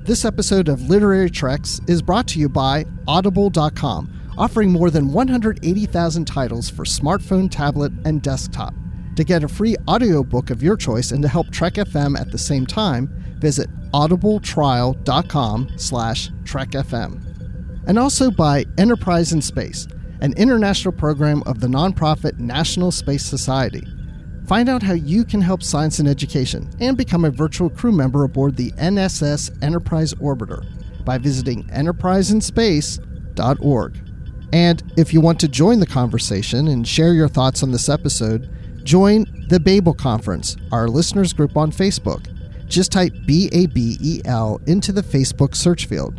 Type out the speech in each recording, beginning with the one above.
This episode of Literary Treks is brought to you by Audible.com, offering more than 180,000 titles for smartphone, tablet, and desktop. To get a free audiobook of your choice and to help Trek FM at the same time, visit audibletrial.com/trekfm. And also by Enterprise in Space, an international program of the nonprofit National Space Society. Find out how you can help science and education and become a virtual crew member aboard the NSS Enterprise Orbiter by visiting enterpriseinspace.org. And if you want to join the conversation and share your thoughts on this episode, join the Babel Conference, our listeners group on Facebook. Just type BABEL into the Facebook search field.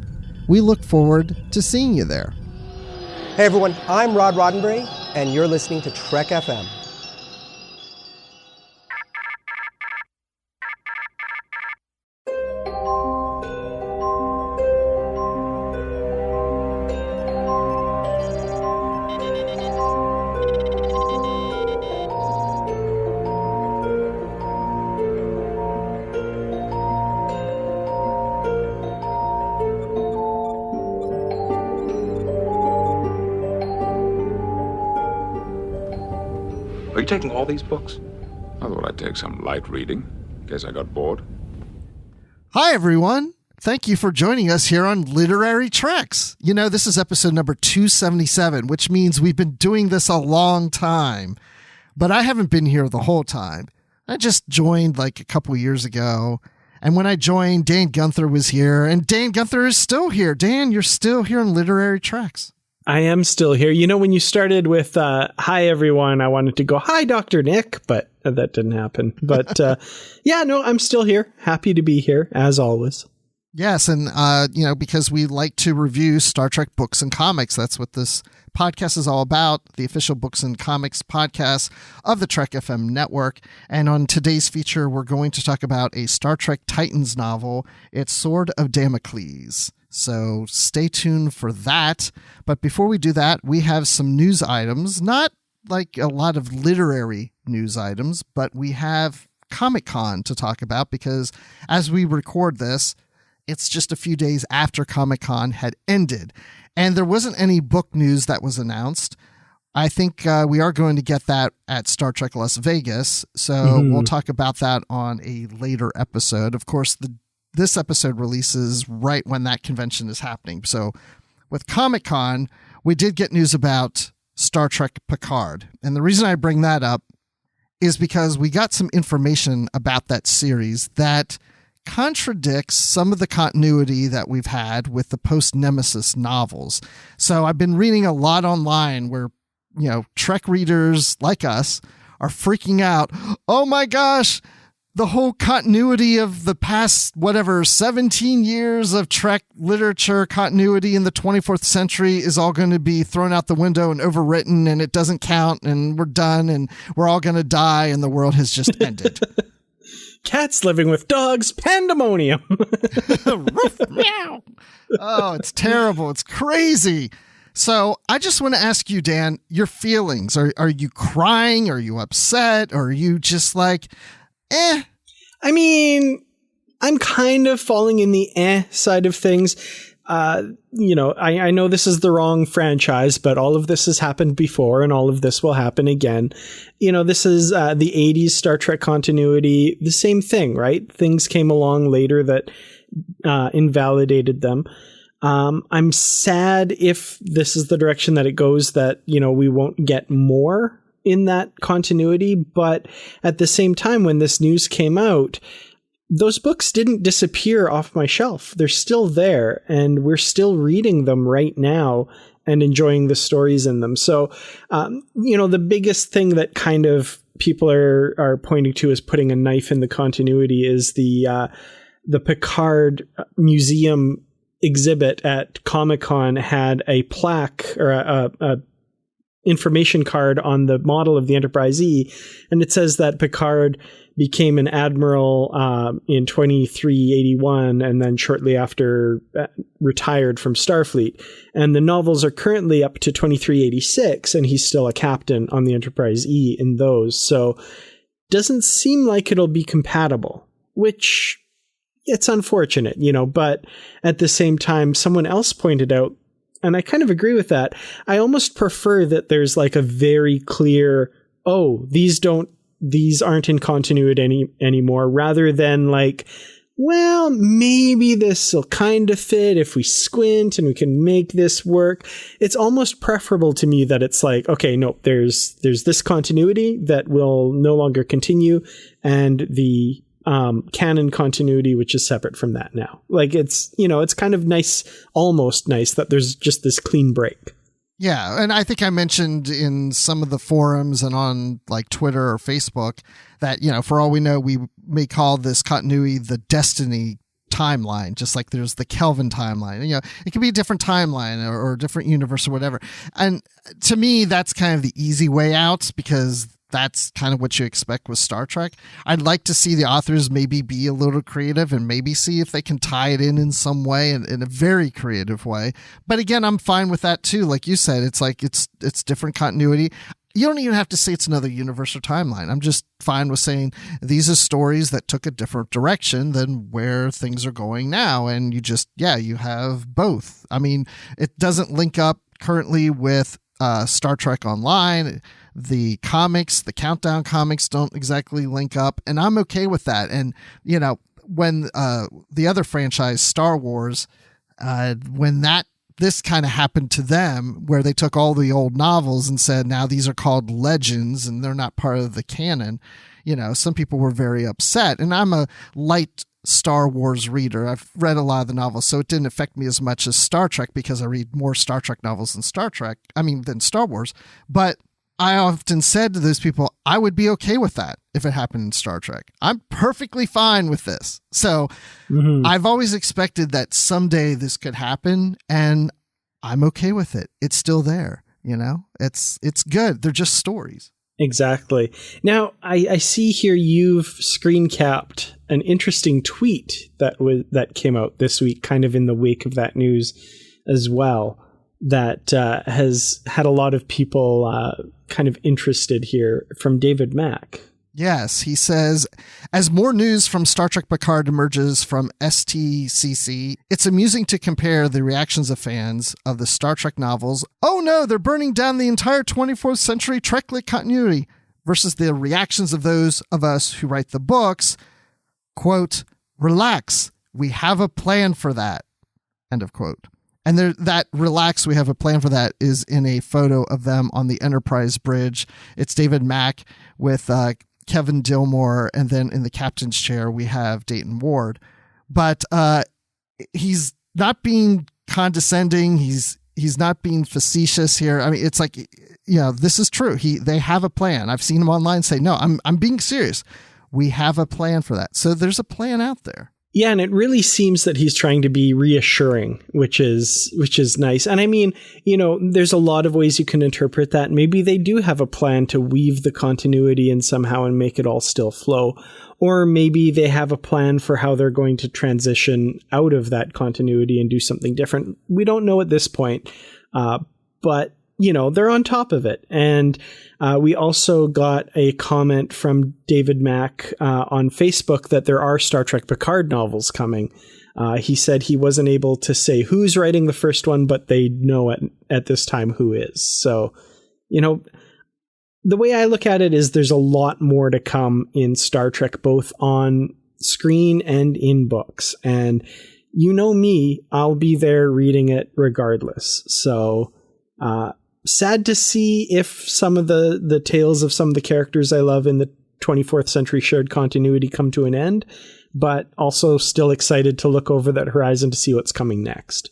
We look forward to seeing you there. Hey everyone, I'm Rod Roddenberry, and you're listening to Trek FM. Are you taking all these books? I thought I'd take some light reading, in case I got bored. Hi, everyone. Thank you for joining us here on Literary Treks. You know, this is episode number 277, which means we've been doing this a long time. But I haven't been here the whole time. I just joined like a couple years ago. And when I joined, Dan Gunther was here. And Dan Gunther is still here. Dan, you're still here on Literary Treks. I am still here. You know, when you started with, hi, everyone, I wanted to go, hi, Dr. Nick, but that didn't happen. But yeah, no, I'm still here. Happy to be here, as always. Yes. And, you know, because we like to review Star Trek books and comics. That's what this podcast is all about, the official books and comics podcast of the Trek FM network. And on today's feature, we're going to talk about a Star Trek Titans novel. It's Sword of Damocles. So stay tuned for that. But before we do that, we have some news items, not like a lot of literary news items, but we have Comic-Con to talk about because as we record this, it's just a few days after Comic-Con had ended. And there wasn't any book news that was announced. I think we are going to get that at Star Trek Las Vegas. So we'll talk about that on a later episode. Of course, this episode releases right when that convention is happening. So with Comic-Con, we did get news about Star Trek Picard. And the reason I bring that up is because we got some information about that series that contradicts some of the continuity that we've had with the post-Nemesis novels. So I've been reading a lot online where, you know, Trek readers like us are freaking out. Oh my gosh! The whole continuity of the past, 17 years of Trek literature continuity in the 24th century is all going to be thrown out the window and overwritten, and it doesn't count, and we're done, and we're all going to die, and the world has just ended. Cats living with dogs, pandemonium. Roof, meow. Oh, it's terrible. It's crazy. So I just want to ask you, Dan, your feelings. Are you crying? Are you upset? Or are you just like... I mean, I'm kind of falling in the side of things. You know, I know this is the wrong franchise, but all of this has happened before and all of this will happen again. You know, this is the 80s Star Trek continuity, the same thing, right? Things came along later that invalidated them. I'm sad if this is the direction that it goes, that, you know, we won't get more in that continuity. But at the same time, when this news came out, those books didn't disappear off my shelf. They're still there, and we're still reading them right now and enjoying the stories in them. So, you know, the biggest thing that kind of people are pointing to as putting a knife in the continuity is the Picard museum exhibit at Comic-Con had a plaque or a information card on the model of the Enterprise E, and it says that Picard became an admiral in 2381 and then shortly after retired from Starfleet. And the novels are currently up to 2386, and he's still a captain on the Enterprise E in those. So doesn't seem like it'll be compatible, which it's unfortunate, but at the same time, someone else pointed out, and I kind of agree with that. I almost prefer that there's like a very clear, these aren't in continuity anymore, rather than like, well, maybe this will kind of fit if we squint and we can make this work. It's almost preferable to me that it's like, okay, no, there's this continuity that will no longer continue, and the canon continuity, which is separate from that now. Like, it's kind of nice, almost nice that there's just this clean break. Yeah, and I think I mentioned in some of the forums and on like Twitter or Facebook that, for all we know, we may call this continuity the Destiny timeline, just like there's the Kelvin timeline. It could be a different timeline or a different universe or whatever. And to me, that's kind of the easy way out, because that's kind of what you expect with Star Trek. I'd like to see the authors maybe be a little creative and maybe see if they can tie it in some way, in a very creative way. But again, I'm fine with that too. Like you said, it's like it's different continuity. You don't even have to say it's another universe or timeline. I'm just fine with saying these are stories that took a different direction than where things are going now. And you have both. I mean, it doesn't link up currently with Star Trek Online. The comics, the Countdown comics don't exactly link up, and I'm okay with that. And, when the other franchise, Star Wars, when this kind of happened to them, where they took all the old novels and said, now these are called legends and they're not part of the canon, some people were very upset. And I'm a light Star Wars reader. I've read a lot of the novels, so it didn't affect me as much as Star Trek, because I read more Star Trek novels than than Star Wars. But I often said to those people, I would be okay with that if it happened in Star Trek. I'm perfectly fine with this. So I've always expected that someday this could happen, and I'm okay with it. It's still there. It's good. They're just stories. Exactly. Now, I see here you've screen capped an interesting tweet that came out this week, kind of in the wake of that news as well, that has had a lot of people kind of interested here, from David Mack. Yes, he says, as more news from Star Trek Picard emerges from STCC, it's amusing to compare the reactions of fans of the Star Trek novels, "Oh no, they're burning down the entire 24th century Treklit continuity," versus the reactions of those of us who write the books, quote, "Relax, we have a plan for that," end of quote. And that "relax, we have a plan for that" is in a photo of them on the Enterprise bridge. It's David Mack with Kevin Dillmore, and then in the captain's chair we have Dayton Ward. But he's not being condescending. He's not being facetious here. I mean, it's like, this is true. They have a plan. I've seen him online say, "No, I'm being serious. We have a plan for that." So there's a plan out there. Yeah, and it really seems that he's trying to be reassuring, which is nice. And I mean, there's a lot of ways you can interpret that. Maybe they do have a plan to weave the continuity in somehow and make it all still flow. Or maybe they have a plan for how they're going to transition out of that continuity and do something different. We don't know at this point, but they're on top of it. And we also got a comment from David Mack on Facebook that there are Star Trek Picard novels coming. He said he wasn't able to say who's writing the first one, but they know at this time who is. So, the way I look at it is there's a lot more to come in Star Trek, both on screen and in books. And me, I'll be there reading it regardless. So, sad to see if some of the tales of some of the characters I love in the 24th century shared continuity come to an end, but also still excited to look over that horizon to see what's coming next.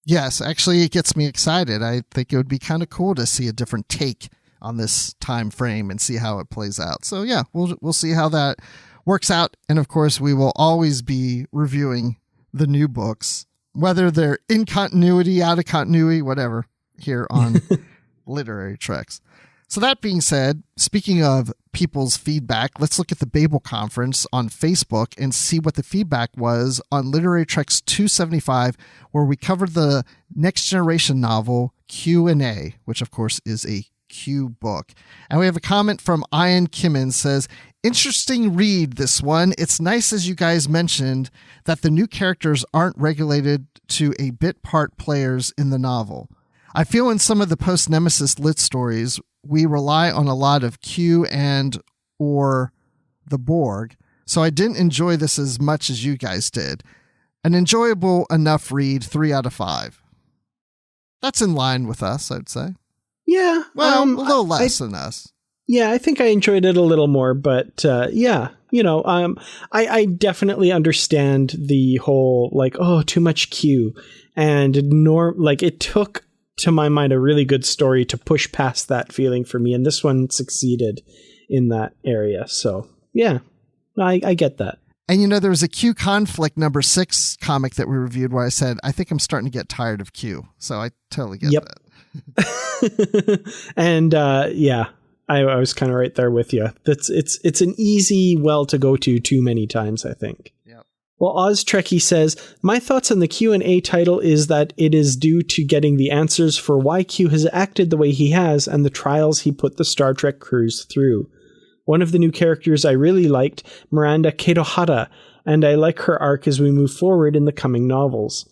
Yes, actually, it gets me excited. I think it would be kind of cool to see a different take on this time frame and see how it plays out. So yeah, we'll see how that works out. And of course, we will always be reviewing the new books, whether they're in continuity, out of continuity, whatever, here on Literary Treks. So that being said, speaking of people's feedback, let's look at the Babel Conference on Facebook and see what the feedback was on Literary Treks 275, where we covered the Next Generation novel Q&A, which of course is a Q book. And we have a comment from Ian Kimmins says, interesting read, this one. It's nice, as you guys mentioned, that the new characters aren't regulated to a bit part players in the novel. I feel in some of the post-Nemesis lit stories, we rely on a lot of Q and or the Borg, so I didn't enjoy this as much as you guys did. An enjoyable enough read, 3 out of 5. That's in line with us, I'd say. Yeah. Well, a little less than us. Yeah, I think I enjoyed it a little more, but yeah, I definitely understand the whole, like, oh, too much Q. And it took, to my mind, a really good story to push past that feeling for me. And this one succeeded in that area. So, yeah, I get that. And, there was a Q Conflict number 6 comic that we reviewed where I said, I think I'm starting to get tired of Q. So I totally get that. And, yeah, I was kind of right there with you. It's an easy well to go to too many times, I think. Yep. Well, Oz Trekkie says, my thoughts on the Q&A title is that it is due to getting the answers for why Q has acted the way he has and the trials he put the Star Trek crews through. One of the new characters I really liked, Miranda Ketohara, and I like her arc as we move forward in the coming novels.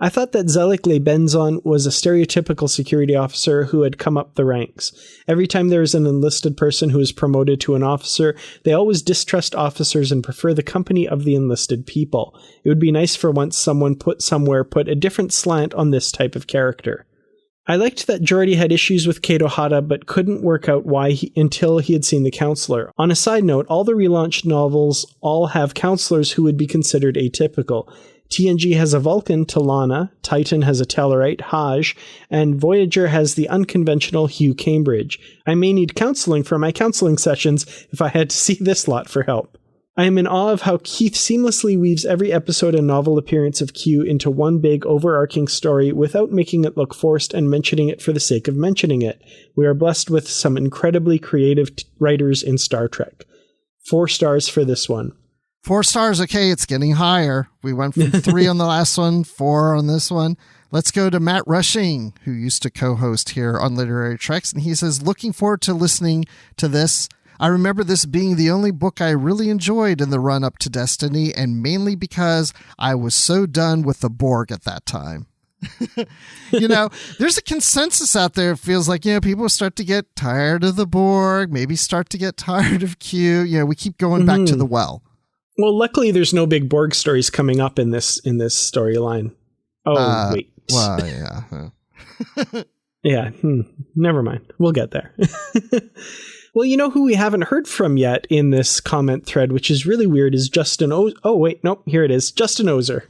I thought that Zelik-Le-Benzon was a stereotypical security officer who had come up the ranks. Every time there is an enlisted person who is promoted to an officer, they always distrust officers and prefer the company of the enlisted people. It would be nice for once someone put a different slant on this type of character. I liked that Geordi had issues with Ketohara but couldn't work out why until he had seen the counselor. On a side note, all the relaunched novels all have counselors who would be considered atypical. TNG has a Vulcan, Talana, Titan has a Tellarite, Haj, and Voyager has the unconventional Hugh Cambridge. I may need counseling for my counseling sessions if I had to see this lot for help. I am in awe of how Keith seamlessly weaves every episode and novel appearance of Q into one big overarching story without making it look forced and mentioning it for the sake of mentioning it. We are blessed with some incredibly creative writers in Star Trek. 4 stars for this one. 4 stars, okay, it's getting higher. We went from 3 on the last one, 4 on this one. Let's go to Matt Rushing, who used to co-host here on Literary Treks, and he says, looking forward to listening to this. I remember this being the only book I really enjoyed in the run-up to Destiny, and mainly because I was so done with the Borg at that time. There's a consensus out there. It feels like, people start to get tired of the Borg, maybe start to get tired of Q. We keep going back to the well. Well, luckily there's no big Borg stories coming up in this storyline. Oh, wait. Well, yeah. Yeah, never mind. We'll get there. Well, who we haven't heard from yet in this comment thread, which is really weird, is Justin Ozer. Oh, wait, nope, here it is. Justin Ozer.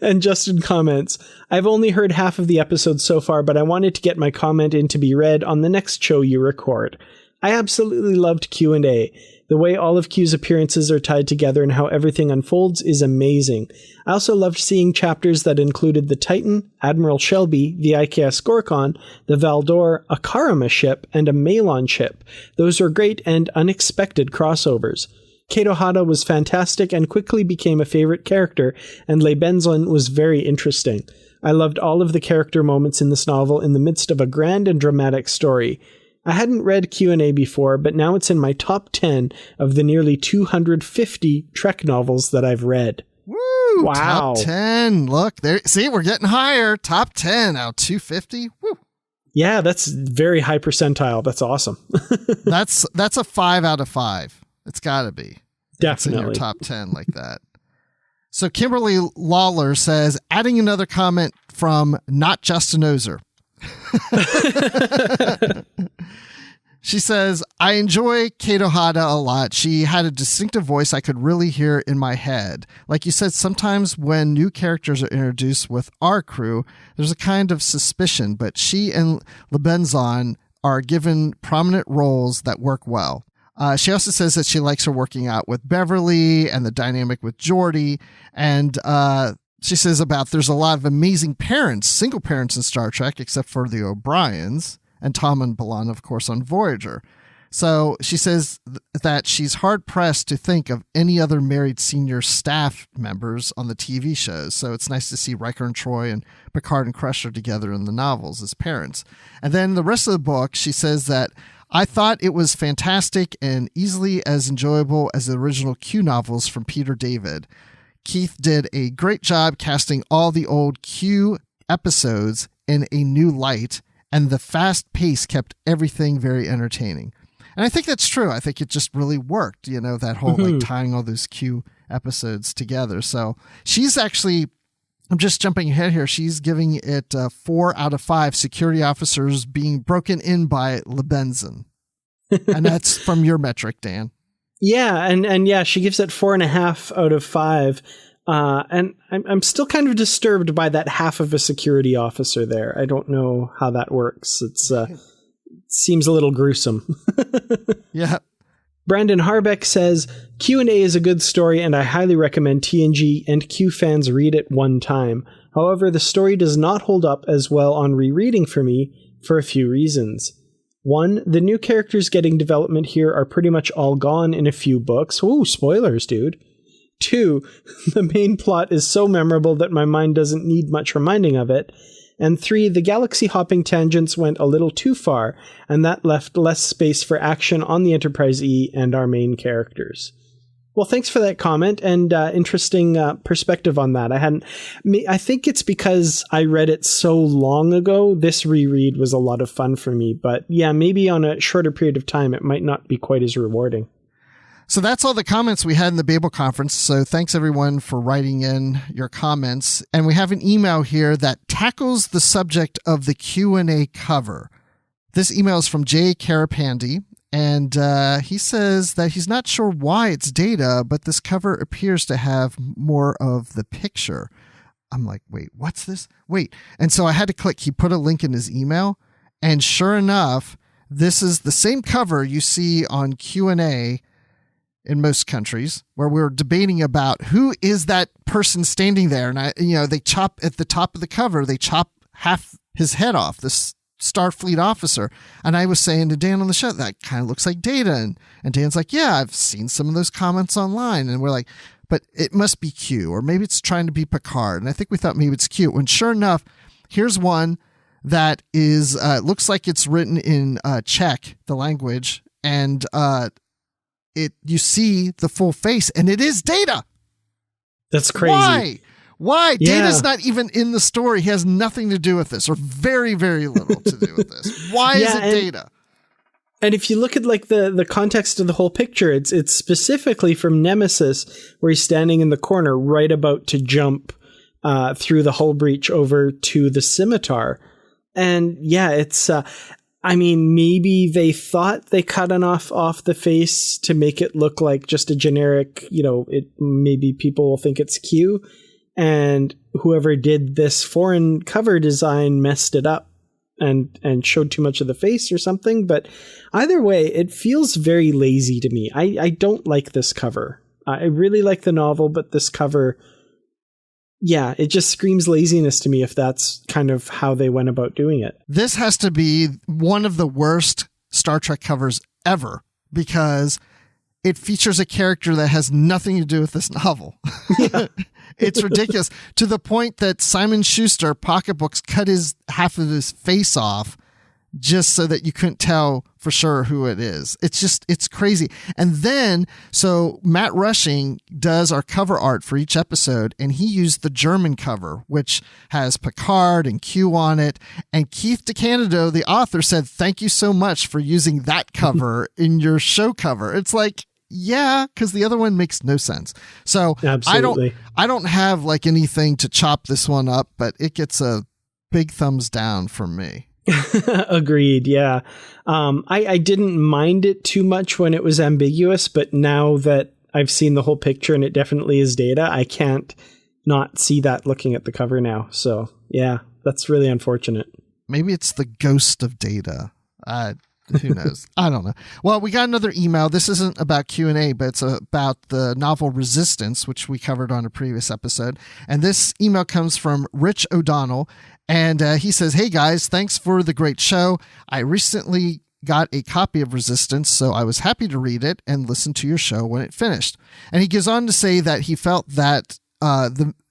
And Justin comments, I've only heard half of the episode so far, but I wanted to get my comment in to be read on the next show you record. I absolutely loved Q&A. The way all of Q's appearances are tied together and how everything unfolds is amazing. I also loved seeing chapters that included the Titan, Admiral Shelby, the IKS Gorkon, the Valdor, a Karama ship, and a Malon ship. Those are great and unexpected crossovers. Ketohara was fantastic and quickly became a favorite character, and Le-Benzon was very interesting. I loved all of the character moments in this novel in the midst of a grand and dramatic story. I hadn't read Q&A before, but now it's in my top 10 of the nearly 250 Trek novels that I've read. Woo! Wow. Top 10. Look, there. See, we're getting higher. Top 10 out of 250. Woo! Yeah, that's very high percentile. That's awesome. That's a 5 out of 5. It's got to be. Definitely. It's in your top 10 like that. So Kimberly Lawler says, adding another comment from Not Justin Ozer. She says, I enjoy Ketohara a lot. She had a distinctive voice I could really hear in my head. Like you said, sometimes when new characters are introduced with our crew, there's a kind of suspicion, but she and Le-Benzon are given prominent roles that work well. She also says that she likes her working out with Beverly and the dynamic with Geordi. And she says about there's a lot of amazing parents, single parents in Star Trek, except for the O'Briens and Tom and B'Elanna, of course, on Voyager. So she says that she's hard-pressed to think of any other married senior staff members on the TV shows. So it's nice to see Riker and Troy and Picard and Crusher together in the novels as parents. And then the rest of the book, she says that I thought it was fantastic and easily as enjoyable as the original Q novels from Peter David. Keith did a great job casting all the old Q episodes in a new light, and the fast pace kept everything very entertaining. And I think that's true. I think it just really worked, that whole like tying all those Q episodes together. So she's actually, I'm just jumping ahead here. She's giving it 4 out of 5 security officers being broken in by Lebenzin. And that's from your metric, Dan. Yeah. And yeah, she gives it 4.5 out of 5. And I'm still kind of disturbed by that half of a security officer there. I don't know how that works. It's seems a little gruesome. Yeah. Brandon Harbeck says, Q&A is a good story and I highly recommend TNG and Q fans read it one time. However, the story does not hold up as well on rereading for me for a few reasons. 1, the new characters getting development here are pretty much all gone in a few books. Ooh, spoilers, dude. 2, the main plot is so memorable that my mind doesn't need much reminding of it. And 3, the galaxy-hopping tangents went a little too far, and that left less space for action on the Enterprise E and our main characters. Well, thanks for that comment and interesting perspective on that. I think it's because I read it so long ago. This reread was a lot of fun for me, but yeah, maybe on a shorter period of time, it might not be quite as rewarding. So that's all the comments we had in the Babel conference. So thanks everyone for writing in your comments. And we have an email here that tackles the subject of the Q&A cover. This email is from Jay Karapandi, and he says that he's not sure why it's Data, but this cover appears to have more of the picture. I'm like, wait, what's this? Wait. And so I had to click. He put a link in his email, and sure enough, this is the same cover you see on Q&A in most countries, where we're debating about who is that person standing there. And they chop at the top of the cover, they chop half his head off, this Starfleet officer. And I was saying to Dan on the show, that kind of looks like Data. And Dan's like, yeah, I've seen some of those comments online. And we're like, but it must be Q, or maybe it's trying to be Picard. And I think we thought maybe it's Q. When sure enough, here's one that is, looks like it's written in Czech, the language. And, you see the full face, and it is Data. That's crazy. Why? Yeah. Data's not even in the story. He has nothing to do with this, or very, very little to do with this. Why is it Data? And if you look at like the context of the whole picture, it's specifically from Nemesis, where he's standing in the corner, right about to jump through the hull breach over to the scimitar. And yeah, it's maybe they thought they cut enough off the face to make it look like just a generic, maybe people will think it's Q, and whoever did this foreign cover design messed it up and showed too much of the face or something. But either way, it feels very lazy to me. I don't like this cover. I really like the novel, but this cover, yeah, it just screams laziness to me if that's kind of how they went about doing it. This has to be one of the worst Star Trek covers ever, because it features a character that has nothing to do with this novel. Yeah. It's ridiculous, to the point that Simon Schuster Pocketbooks cut half of his face off just so that you couldn't tell for sure who it is. It's crazy. And then, so Matt Rushing does our cover art for each episode, and he used the German cover, which has Picard and Q on it. And Keith DeCandido, the author, said, thank you so much for using that cover in your show cover. It's like, yeah, because the other one makes no sense. So absolutely. I don't have like anything to chop this one up, but it gets a big thumbs down from me. Agreed. Yeah. I didn't mind it too much when it was ambiguous, but now that I've seen the whole picture and it definitely is Data, I can't not see that looking at the cover now. So yeah, that's really unfortunate. Maybe it's the ghost of Data. Who knows? I don't know. Well, we got another email. This isn't about Q&A, but it's about the novel Resistance, which we covered on a previous episode. And this email comes from Rich O'Donnell. And he says, hey guys, thanks for the great show. I recently got a copy of Resistance, so I was happy to read it and listen to your show when it finished. And he goes on to say that he felt that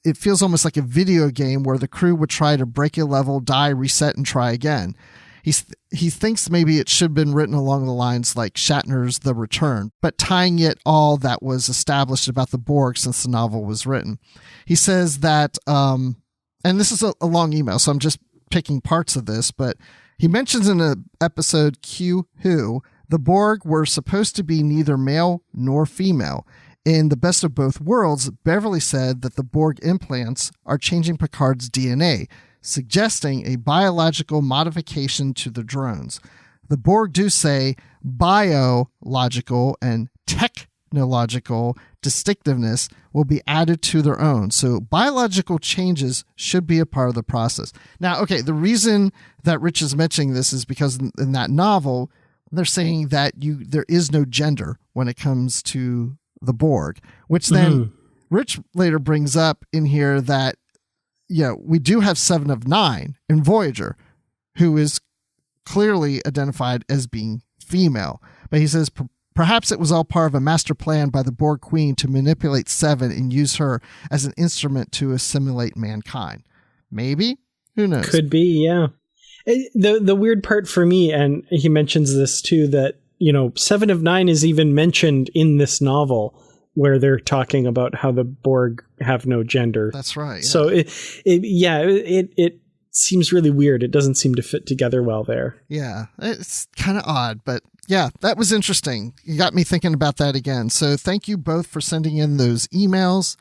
it feels almost like a video game where the crew would try to break a level, die, reset, and try again. He thinks maybe it should have been written along the lines like Shatner's The Return, but tying it all that was established about the Borg since the novel was written. He says that, and this is a long email, so I'm just picking parts of this, but he mentions in an episode Q Who, the Borg were supposed to be neither male nor female. In The Best of Both Worlds, Beverly said that the Borg implants are changing Picard's DNA, suggesting a biological modification to the drones. The Borg do say biological and technological distinctiveness will be added to their own. So biological changes should be a part of the process. Now, okay, the reason that Rich is mentioning this is because in that novel, they're saying that there is no gender when it comes to the Borg, which then Rich later brings up in here that we do have 7 of 9 in Voyager, who is clearly identified as being female. But he says perhaps it was all part of a master plan by the Borg Queen to manipulate 7 and use her as an instrument to assimilate mankind. Maybe? Who knows? Could be, yeah. The weird part for me, and he mentions this too, that 7 of 9 is even mentioned in this novel, where they're talking about how the Borg have no gender. That's right. Yeah. So it seems really weird. It doesn't seem to fit together well there. Yeah, it's kind of odd, but yeah, that was interesting. You got me thinking about that again. So thank you both for sending in those emails.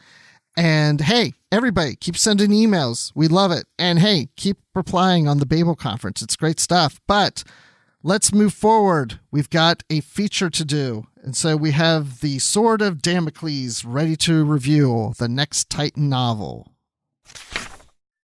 And hey, everybody, keep sending emails. We love it. And hey, keep replying on the Babel Conference. It's great stuff. But let's move forward. We've got a feature to do. And so we have the Sword of Damocles ready to review the next Titan novel.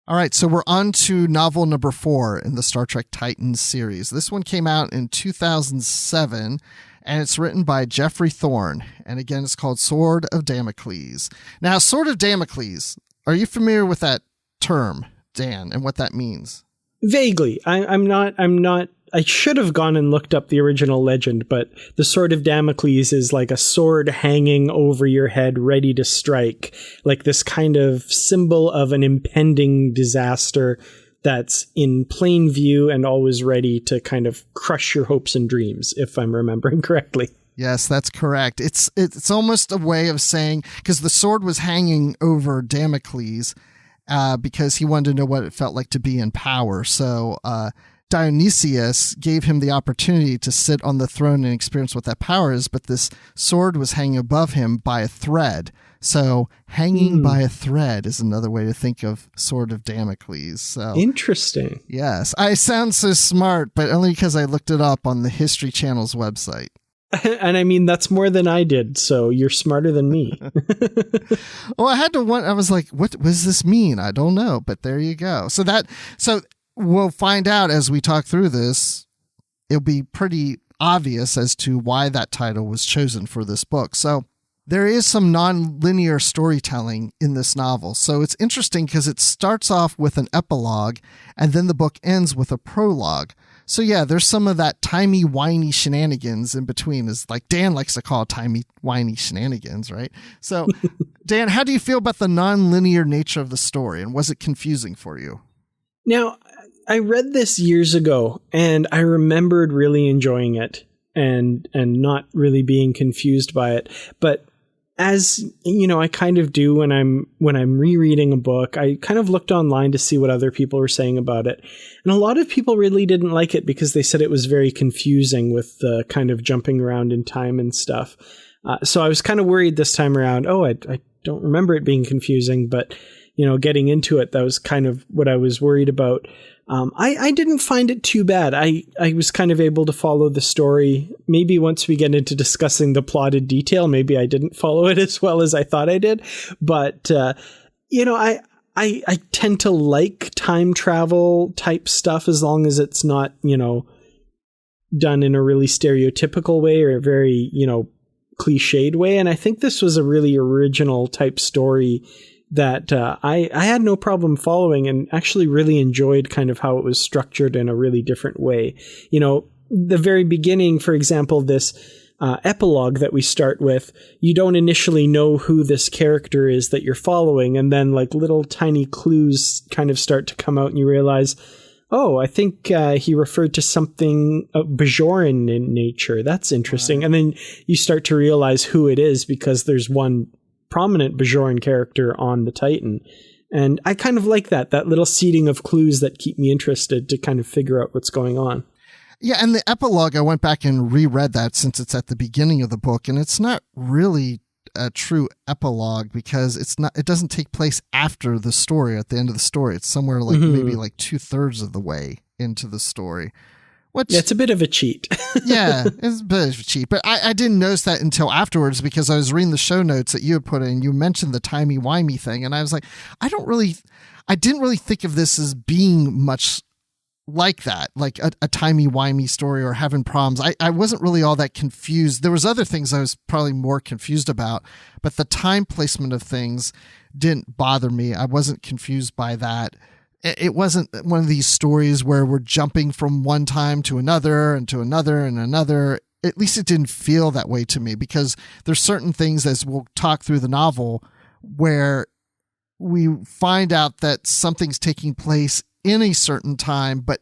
All right, so we're on to novel number 4 in the Star Trek Titan series. This one came out in 2007, and it's written by Geoffrey Thorne. And again, it's called Sword of Damocles. Now, Sword of Damocles, are you familiar with that term, Dan, and what that means? Vaguely. I'm not. I should have gone and looked up the original legend, but the Sword of Damocles is like a sword hanging over your head, ready to strike, like this kind of symbol of an impending disaster that's in plain view and always ready to kind of crush your hopes and dreams, if I'm remembering correctly. Yes, that's correct. It's almost a way of saying, because the sword was hanging over Damocles because he wanted to know what it felt like to be in power. So Dionysius gave him the opportunity to sit on the throne and experience what that power is, but this sword was hanging above him by a thread. So hanging by a thread is another way to think of Sword of Damocles. So interesting. Yes. I sound so smart, but only because I looked it up on the History Channel's website. And I mean, that's more than I did, so you're smarter than me. Well, I was like, what does this mean? I don't know, but there you go. So we'll find out as we talk through this. It'll be pretty obvious as to why that title was chosen for this book. So there is some non-linear storytelling in this novel. So it's interesting because it starts off with an epilogue and then the book ends with a prologue. So yeah, there's some of that timey-wimey shenanigans in between, is like Dan likes to call timey-wimey shenanigans, right? So Dan, how do you feel about the non-linear nature of the story, and was it confusing for you? Now, I read this years ago, and I remembered really enjoying it and not really being confused by it. But as I kind of do when I'm rereading a book, I kind of looked online to see what other people were saying about it. And a lot of people really didn't like it because they said it was very confusing with the kind of jumping around in time and stuff. So I was kind of worried this time around. I don't remember it being confusing, but getting into it, that was kind of what I was worried about. I didn't find it too bad. I was kind of able to follow the story. Maybe once we get into discussing the plotted detail, maybe I didn't follow it as well as I thought I did. But, I tend to like time travel type stuff as long as it's not, done in a really stereotypical way or a very, cliched way. And I think this was a really original type story that I had no problem following, and actually really enjoyed kind of how it was structured in a really different way. the very beginning, for example, this epilogue that we start with, you don't initially know who this character is that you're following, and then like little tiny clues kind of start to come out and you realize, oh, I think he referred to something Bajoran in nature. That's interesting. Right. And then you start to realize who it is because there's one prominent Bajoran character on the Titan. And I kind of like that little seeding of clues that keep me interested to kind of figure out what's going on. Yeah, and the epilogue, I went back and reread that since it's at the beginning of the book, and it's not really a true epilogue because it doesn't take place after the story, at the end of the story. It's somewhere like maybe like 2/3 of the way into the story. Which, yeah, it's a bit of a cheat. Yeah, it's a bit of a cheat. But I didn't notice that until afterwards because I was reading the show notes that you had put in. You mentioned the timey-wimey thing, and I was like, I didn't really think of this as being much like that, like a timey-wimey story or having problems. I wasn't really all that confused. There was other things I was probably more confused about, but the time placement of things didn't bother me. I wasn't confused by that. It wasn't one of these stories where we're jumping from one time to another and to another and another. At least it didn't feel that way to me because there's certain things, as we'll talk through the novel, where we find out that something's taking place in a certain time, but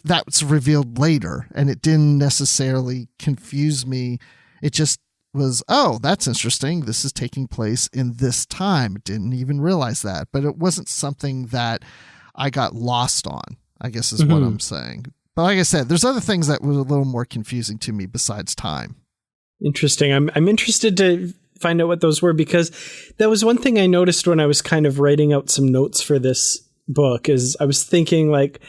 that's revealed later, and it didn't necessarily confuse me. It just was, oh, that's interesting. This is taking place in this time. Didn't even realize that, but it wasn't something that I got lost on, I guess is what I'm saying. But like I said, there's other things that were a little more confusing to me besides time. Interesting. I'm interested to find out what those were because that was one thing I noticed when I was kind of writing out some notes for this book is I was thinking like,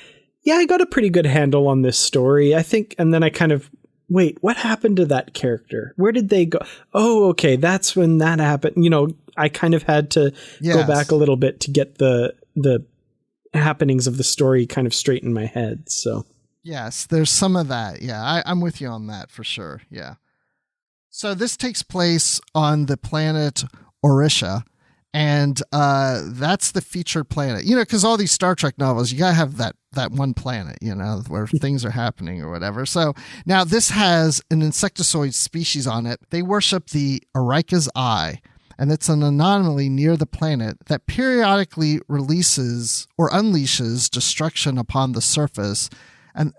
yeah, I got a pretty good handle on this story, I think. And then I kind of, wait, what happened to that character? Where did they go? Oh, okay. That's when that happened. You know, I kind of had to go back a little bit to get the happenings of the story kind of straight in my head. So yes, there's some of that. Yeah, I'm with you on that for sure. Yeah. So this takes place on the planet Orisha. And that's the featured planet, you know, because all these Star Trek novels, you got to have that one planet, you know, where things are happening or whatever. So now this has an insectoid species on it. They worship the Arika's Eye, and it's an anomaly near the planet that periodically releases or unleashes destruction upon the surface and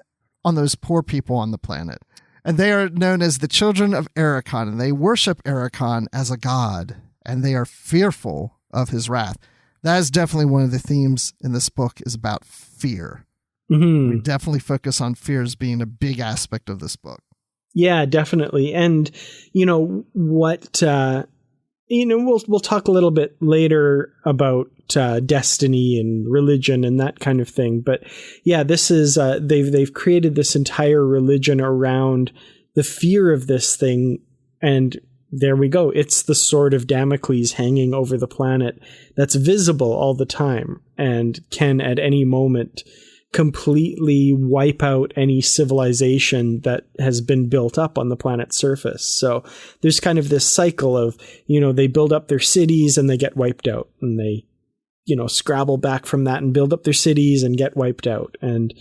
on those poor people on the planet. And they are known as the children of Ericon, and they worship Ericon as a god. And they are fearful of his wrath. That is definitely one of the themes in this book is about fear. Mm-hmm. We definitely focus on fear as being a big aspect of this book. Yeah, definitely. And, you know, we'll talk a little bit later about destiny and religion and that kind of thing. But yeah, this is, they've created this entire religion around the fear of this thing. And there we go. It's the sword of Damocles hanging over the planet that's visible all the time and can at any moment completely wipe out any civilization that has been built up on the planet's surface. So there's kind of this cycle of, you know, they build up their cities and they get wiped out, and they, you know, scrabble back from that and build up their cities and get wiped out. And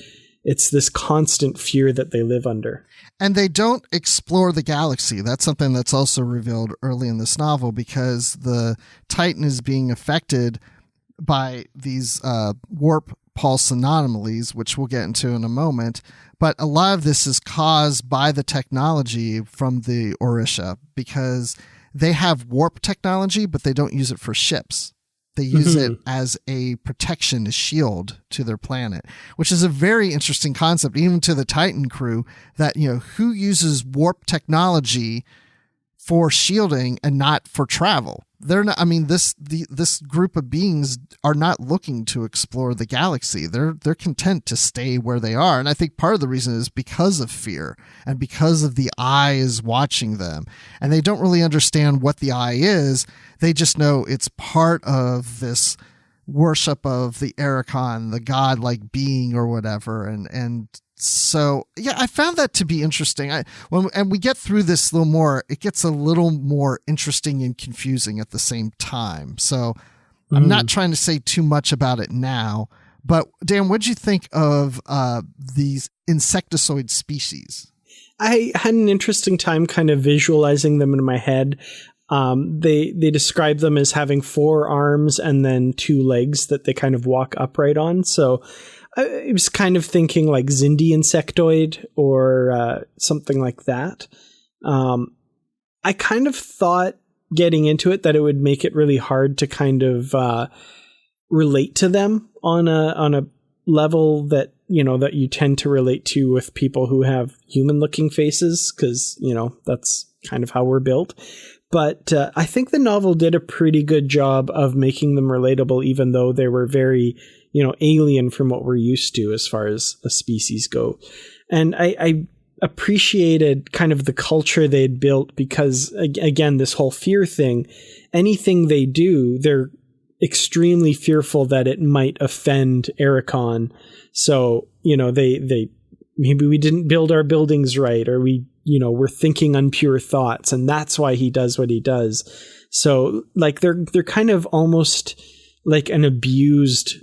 it's this constant fear that they live under. And they don't explore the galaxy. That's something that's also revealed early in this novel because the Titan is being affected by these warp pulse anomalies, which we'll get into in a moment. But a lot of this is caused by the technology from the Orisha because they have warp technology, but they don't use it for ships. They use it as a protection, a shield to their planet, which is a very interesting concept, even to the Titan crew, that, you know, who uses warp technology for shielding and not for travel? They're not, I mean, this group of beings are not looking to explore the galaxy. They're content to stay where they are. And I think part of the reason is because of fear and because of the eye is watching them. And they don't really understand what the eye is. They just know it's part of this worship of the Ericon, the godlike being or whatever. And so, yeah, I found that to be interesting. When we get through this a little more, it gets a little more interesting and confusing at the same time. So I'm not trying to say too much about it now, But Dan, what'd you think of these insectoid species? I had an interesting time kind of visualizing them in my head. They describe them as having 4 arms and then 2 legs that they kind of walk upright on. So I was kind of thinking like Xindi insectoid or something like that. I kind of thought getting into it that it would make it really hard to kind of relate to them on a level that, you know, that you tend to relate to with people who have human looking faces, because, you know, that's kind of how we're built. But I think the novel did a pretty good job of making them relatable, even though they were very, you know, alien from what we're used to as far as a species go. And I appreciated kind of the culture they'd built because, again, this whole fear thing, anything they do, they're extremely fearful that it might offend Ericon. So, you know, they maybe we didn't build our buildings right, or we, you know, we're thinking unpure thoughts, and that's why he does what he does. So like they're kind of almost like an abused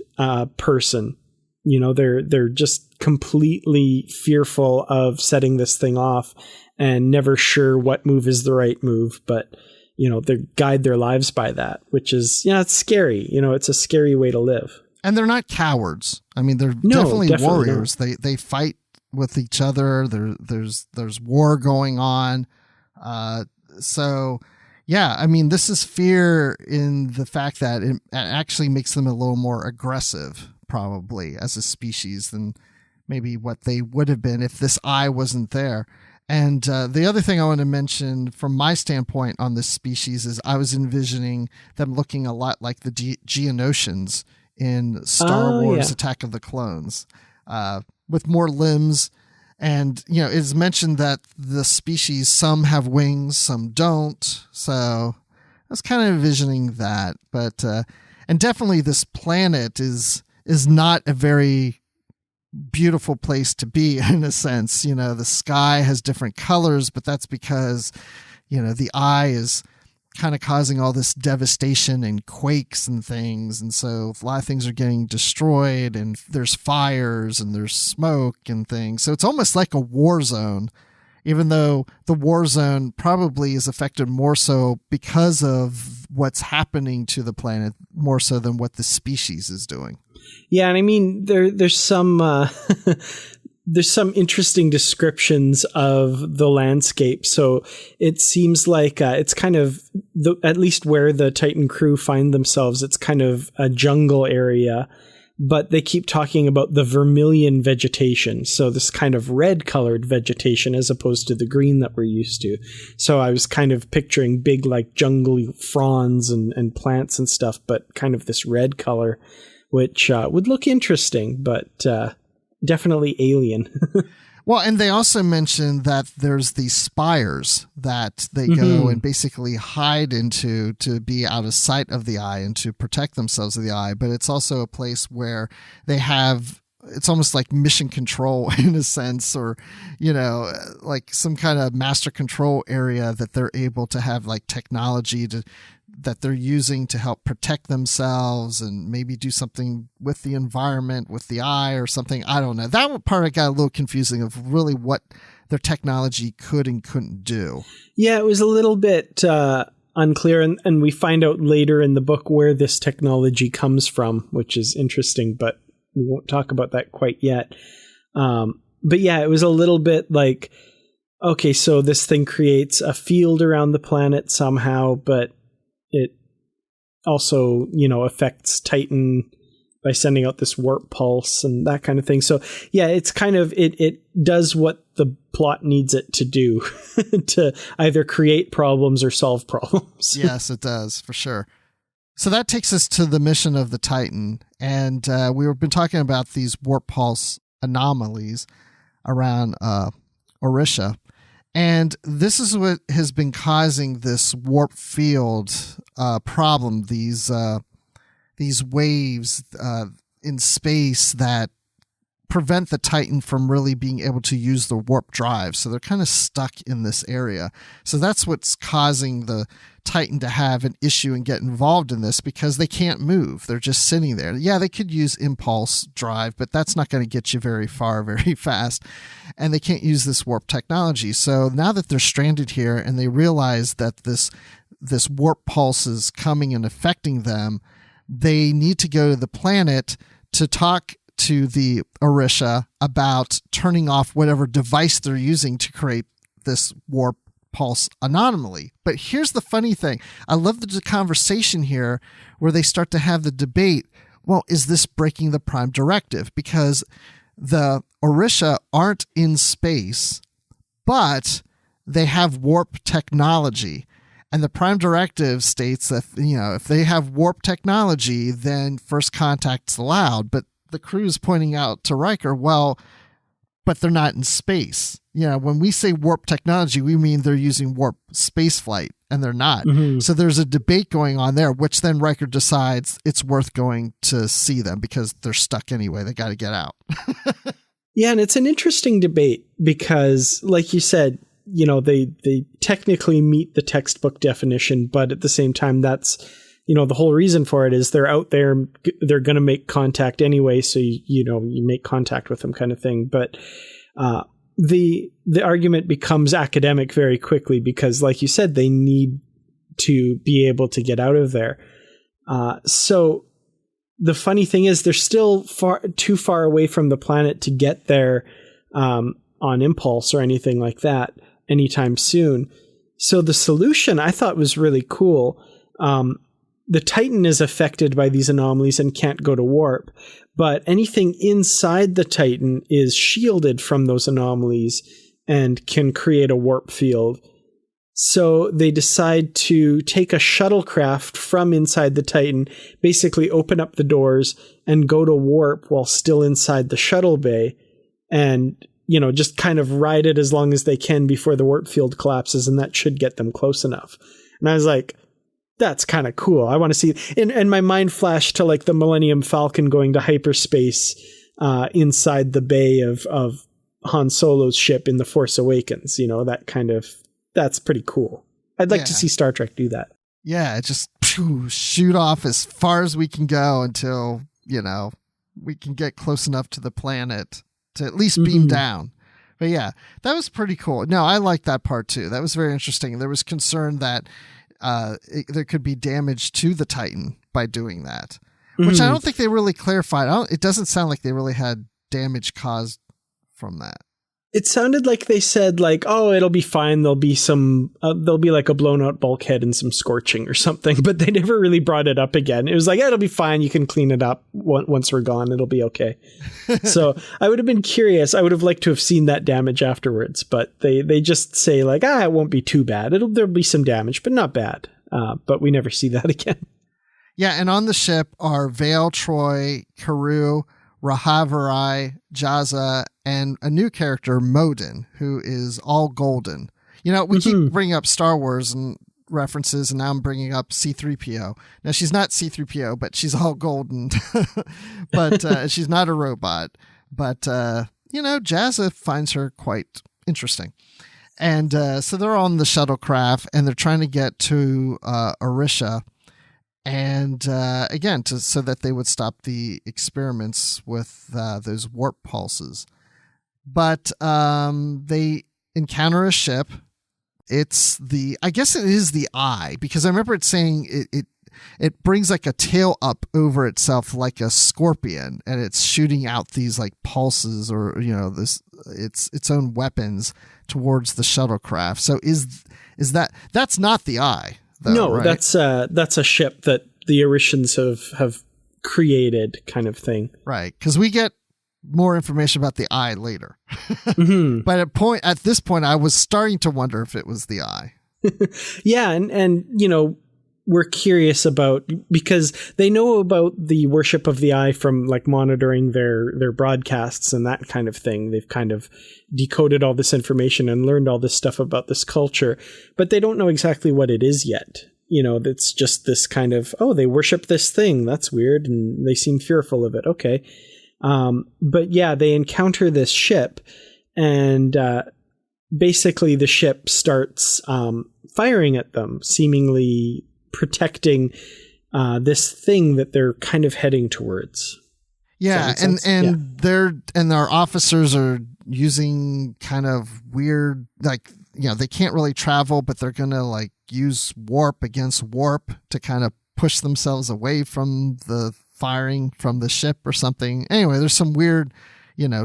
person. You know, they're just completely fearful of setting this thing off and never sure what move is the right move, but you know, they guide their lives by that, which is, you know, it's scary. You know, it's a scary way to live. And they're not cowards. I mean, they're definitely warriors. Not. They fight with each other. There's war going on. So yeah, I mean, this is fear in the fact that it actually makes them a little more aggressive, probably as a species, than maybe what they would have been if this eye wasn't there. And the other thing I want to mention from my standpoint on this species is I was envisioning them looking a lot like the Geonosians in Star Wars Attack of the Clones, with more limbs. And, you know, it's mentioned that the species, some have wings, some don't. So I was kind of envisioning that. But and definitely this planet is not a very beautiful place to be in a sense. You know, the sky has different colors, but that's because, you know, the eye is kind of causing all this devastation and quakes and things. And so a lot of things are getting destroyed, and there's fires and there's smoke and things. So it's almost like a war zone, even though the war zone probably is affected more so because of what's happening to the planet, more so than what the species is doing. Yeah, and I mean, there's some there's some interesting descriptions of the landscape. So it seems like it's kind of at least where the Titan crew find themselves. It's kind of a jungle area, but they keep talking about the vermilion vegetation. So this kind of red colored vegetation as opposed to the green that we're used to. So I was kind of picturing big like jungly fronds and plants and stuff, but kind of this red color, which would look interesting, but definitely alien. Well, and they also mentioned that there's these spires that they go and basically hide into to be out of sight of the eye and to protect themselves of the eye. But it's also a place where they have, it's almost like mission control in a sense, or, you know, like some kind of master control area that they're able to have like technology that they're using to help protect themselves and maybe do something with the environment, with the eye or something. I don't know. That part got a little confusing of really what their technology could and couldn't do. Yeah, it was a little bit unclear. And we find out later in the book where this technology comes from, which is interesting, but we won't talk about that quite yet. But yeah, it was a little bit like, okay, so this thing creates a field around the planet somehow, but it also, you know, affects Titan by sending out this warp pulse and that kind of thing. So yeah, it's kind of, it does what the plot needs it to do to either create problems or solve problems. Yes, it does, for sure. So that takes us to the mission of the Titan. And we've been talking about these warp pulse anomalies around Orisha. And this is what has been causing this warp field problem, these waves in space that prevent the Titan from really being able to use the warp drive. So they're kind of stuck in this area. So that's what's causing the Titan to have an issue and get involved in this, because they can't move. They're just sitting there. Yeah, they could use impulse drive, but that's not going to get you very far very fast. And they can't use this warp technology. So now that they're stranded here and they realize that this warp pulse is coming and affecting them, they need to go to the planet to talk to the Orisha about turning off whatever device they're using to create this warp pulse anomaly. But here's the funny thing. I love the conversation here where they start to have the debate. Well, is this breaking the Prime Directive? Because the Orisha aren't in space, but they have warp technology. And the Prime Directive states that, if they have warp technology, then first contact's allowed. But the crew is pointing out to Riker, well, but they're not in space. When we say warp technology, we mean they're using warp space flight, and they're not. Mm-hmm. So there's a debate going on there, which then Riker decides it's worth going to see them because they're stuck anyway. They got to get out. Yeah, and it's an interesting debate because, like you said, they technically meet the textbook definition, but at the same time, that's, the whole reason for it is they're out there, they're going to make contact anyway. So, you make contact with them kind of thing. But, the argument becomes academic very quickly because, like you said, they need to be able to get out of there. So the funny thing is they're still too far away from the planet to get there, on impulse or anything like that anytime soon. So the solution I thought was really cool. The Titan is affected by these anomalies and can't go to warp, but anything inside the Titan is shielded from those anomalies and can create a warp field. So they decide to take a shuttlecraft from inside the Titan, basically open up the doors and go to warp while still inside the shuttle bay, and just kind of ride it as long as they can before the warp field collapses, and that should get them close enough. And I was like, that's kind of cool. I want to see it. And my mind flashed to like the Millennium Falcon going to hyperspace inside the bay of Han Solo's ship in The Force Awakens. That's pretty cool. I'd like to see Star Trek do that. Yeah, just shoot off as far as we can go until, we can get close enough to the planet to at least beam down. But yeah, that was pretty cool. No, I like that part too. That was very interesting. There was concern that there could be damage to the Titan by doing that, which I don't think they really clarified. It doesn't sound like they really had damage caused from that. It sounded like they said like, oh, it'll be fine. There'll be like a blown out bulkhead and some scorching or something, but they never really brought it up again. It was like, it'll be fine. You can clean it up once we're gone. It'll be okay. So I would have been curious. I would have liked to have seen that damage afterwards, but they just say like, it won't be too bad. There'll be some damage, but not bad. But we never see that again. Yeah. And on the ship are Vale, Troy, Carew, Rahavari, Jaza, and a new character, Modin, who is all golden. We keep bringing up Star Wars and references, and now I'm bringing up C-3PO. Now, she's not C-3PO, but she's all golden. But she's not a robot. But, Jaza finds her quite interesting. And so they're on the shuttlecraft, and they're trying to get to Orisha. And again, so that they would stop the experiments with those warp pulses. But they encounter a ship. I guess it is the Eye, because I remember it saying it brings like a tail up over itself like a scorpion, and it's shooting out these like pulses or its own weapons towards the shuttlecraft. So that's not the Eye? Though, no, right? That's a ship that the Orishans have created, kind of thing. Right, because we get more information about the Eye later. But at this point, I was starting to wonder if it was the Eye. Yeah, and we're curious about, because they know about the worship of the Eye from like monitoring their broadcasts and that kind of thing. They've kind of decoded all this information and learned all this stuff about this culture, but they don't know exactly what it is yet. It's just this kind of, they worship this thing. That's weird. And they seem fearful of it. Okay. But yeah, they encounter this ship, and basically the ship starts firing at them, seemingly protecting this thing that they're kind of heading towards. Yeah, and our officers are using kind of weird, like, they can't really travel, but they're gonna like use warp against warp to kind of push themselves away from the firing from the ship or something. Anyway, there's some weird,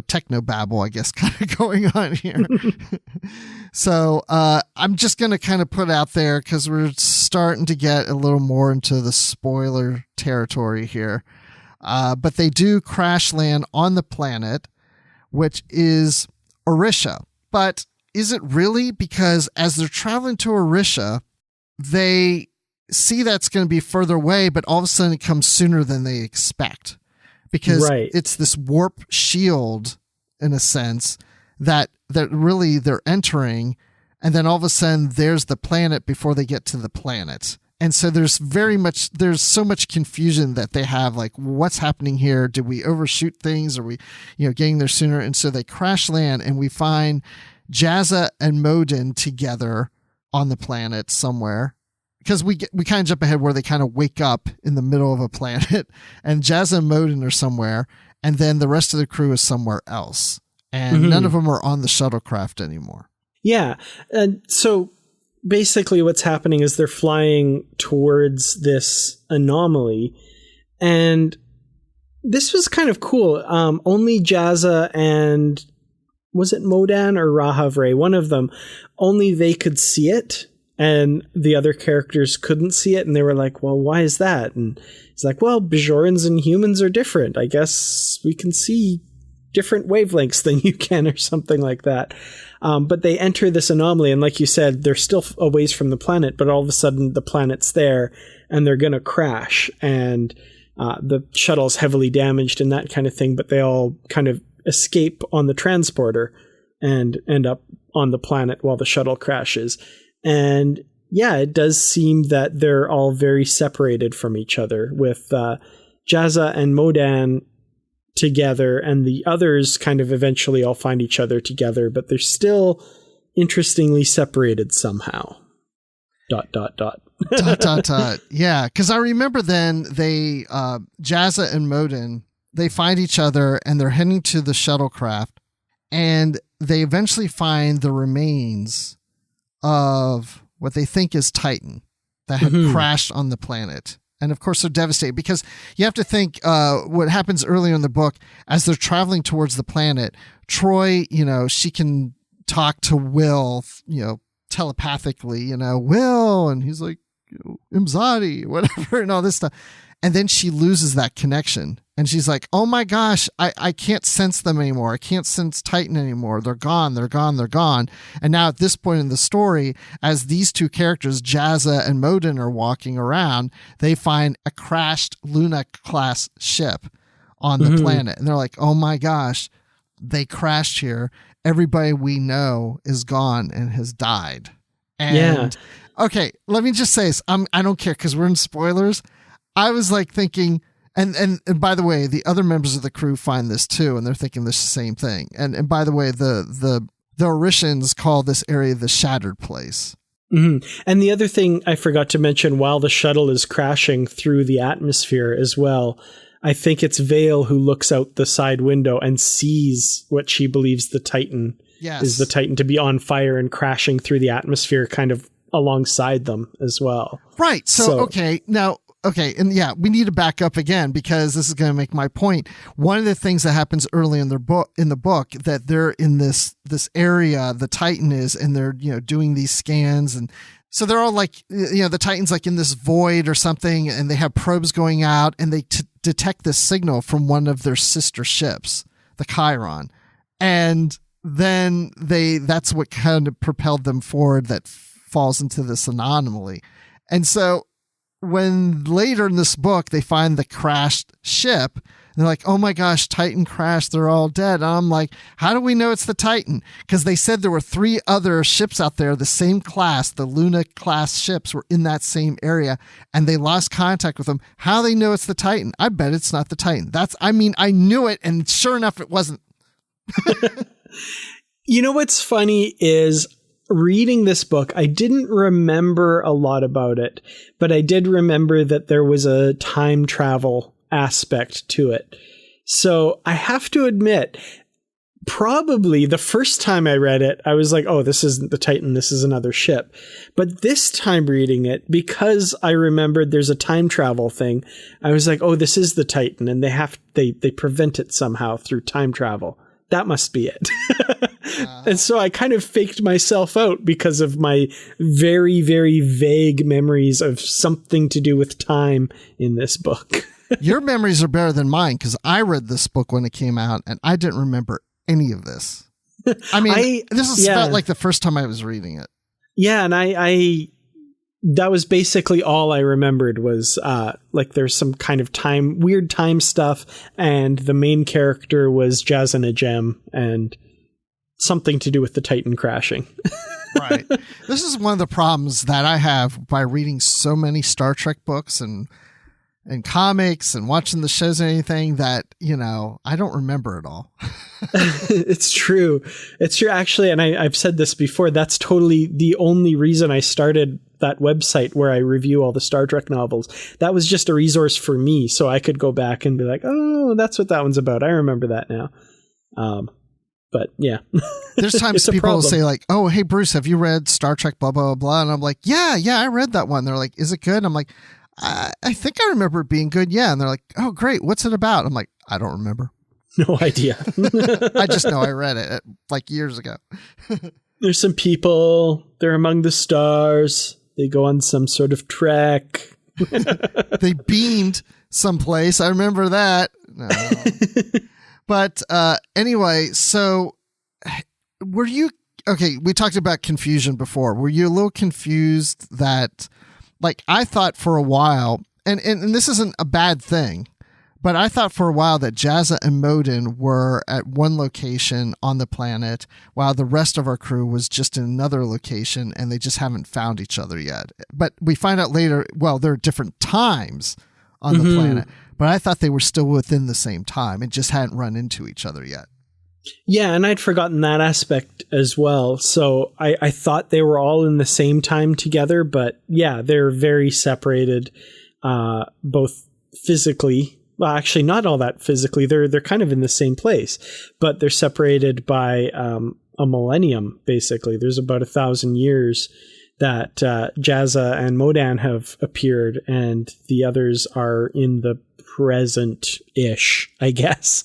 techno babble, I guess, kind of going on here. So I'm just going to kind of put out there, because we're starting to get a little more into the spoiler territory here. But they do crash land on the planet, which is Orisha. But is it really? Because as they're traveling to Orisha, they see that's going to be further away, but all of a sudden it comes sooner than they expect, because it's this warp shield, in a sense, that really they're entering, and then all of a sudden there's the planet before they get to the planet. And so there's so much confusion that they have, like, what's happening here? Did we overshoot things? Are we, getting there sooner? And so they crash land, and we find Jaza and Modin together on the planet somewhere. Because we kind of jump ahead where they kind of wake up in the middle of a planet, and Jaza and Modin are somewhere, and then the rest of the crew is somewhere else. And none of them are on the shuttlecraft anymore. Yeah. And so basically what's happening is they're flying towards this anomaly, and this was kind of cool. Only Jaza and, was it Modan or Rahavre? One of them, only they could see it, and the other characters couldn't see it, and they were like, well, why is that? And it's like, well, Bajorans and humans are different. I guess we can see different wavelengths than you can, or something like that. But they enter this anomaly, and like you said, they're still a ways from the planet, but all of a sudden the planet's there, and they're going to crash, and the shuttle's heavily damaged and that kind of thing, but they all kind of escape on the transporter and end up on the planet while the shuttle crashes. And yeah, it does seem that they're all very separated from each other, with Jaza and Modan together, and the others kind of eventually all find each other together, but they're still interestingly separated somehow. ... Yeah, because I remember then they, Jaza and Modin, they find each other, and they're heading to the shuttlecraft, and they eventually find the remains of what they think is Titan that had crashed on the planet. And of course they're devastated, because you have to think what happens earlier in the book, as they're traveling towards the planet, Troy, she can talk to Will, telepathically, Will, and he's like, Imzadi, whatever, and all this stuff. And then she loses that connection, and she's like, oh my gosh, I can't sense them anymore. I can't sense Titan anymore. They're gone. And now at this point in the story, as these two characters, Jaza and Modin, are walking around, they find a crashed Luna-class ship on the planet. And they're like, oh my gosh, they crashed here. Everybody we know is gone and has died. And okay, let me just say this. I don't care, because we're in spoilers. I was like thinking, and by the way, the other members of the crew find this too, and they're thinking the same thing. And by the way, the Orishans call this area the Shattered Place. Mm-hmm. And the other thing I forgot to mention, while the shuttle is crashing through the atmosphere as well, I think it's Vale who looks out the side window and sees what she believes the Titan is, the Titan to be on fire and crashing through the atmosphere kind of alongside them as well. Right. So okay, now... Okay, and yeah, we need to back up again, because this is going to make my point. One of the things that happens early in the book, that they're in this area, the Titan is, and they're doing these scans, and so they're all like, the Titan's like in this void or something, and they have probes going out, and they detect this signal from one of their sister ships, the Chiron, and then that's what kind of propelled them forward. That falls into this anomaly, and so when later in this book they find the crashed ship, they're like, oh my gosh, Titan crashed. They're all dead. And I'm like, how do we know it's the Titan? Because they said there were 3 other ships out there, the same class, the Luna class ships were in that same area, and they lost contact with them. How they know it's the Titan? I bet it's not the Titan. I knew it, and sure enough, it wasn't. You know what's funny is reading this book, I didn't remember a lot about it, but I did remember that there was a time travel aspect to it. So I have to admit, probably the first time I read it, I was like, oh, this isn't the Titan, this is another ship. But this time reading it, because I remembered there's a time travel thing, I was like, oh, this is the Titan, and they prevent it somehow through time travel. That must be it. And so I kind of faked myself out because of my very, very vague memories of something to do with time in this book. Your memories are better than mine, because I read this book when it came out and I didn't remember any of this. I mean, this felt like the first time I was reading it. Yeah, and I that was basically all I remembered was like there's some kind of weird time stuff, and the main character was Jaza Najem, and something to do with the Titan crashing. Right. This is one of the problems that I have by reading so many Star Trek books and comics and watching the shows and anything that, I don't remember it all. It's true. It's true, actually. And I've said this before. That's totally the only reason I started that website where I review all the Star Trek novels. That was just a resource for me, so I could go back and be like, oh, that's what that one's about. I remember that now. But yeah, there's times people will say like, oh, hey, Bruce, have you read Star Trek, blah, blah, blah. And I'm like, yeah, I read that one. They're like, is it good? I'm like, I think I remember it being good. Yeah. And they're like, oh, great. What's it about? I'm like, I don't remember. No idea. I just know I read it like years ago. There's some people, they're among the stars. They go on some sort of trek. They beamed someplace. I remember that. No. But anyway, so were you, okay, we talked about confusion before. Were you a little confused that, like, I thought for a while, and this isn't a bad thing, but I thought for a while that Jaza and Modin were at one location on the planet while the rest of our crew was just in another location, and they just haven't found each other yet. But we find out later, well, there are different times on the planet, but I thought they were still within the same time and just hadn't run into each other yet. Yeah, and I'd forgotten that aspect as well. So I thought they were all in the same time together, but yeah, they're very separated, both physically. Well, actually, not all that physically. They're kind of in the same place, but they're separated by a millennium, basically. There's about 1,000 years that Jaza and Modan have appeared, and the others are in the present-ish, I guess.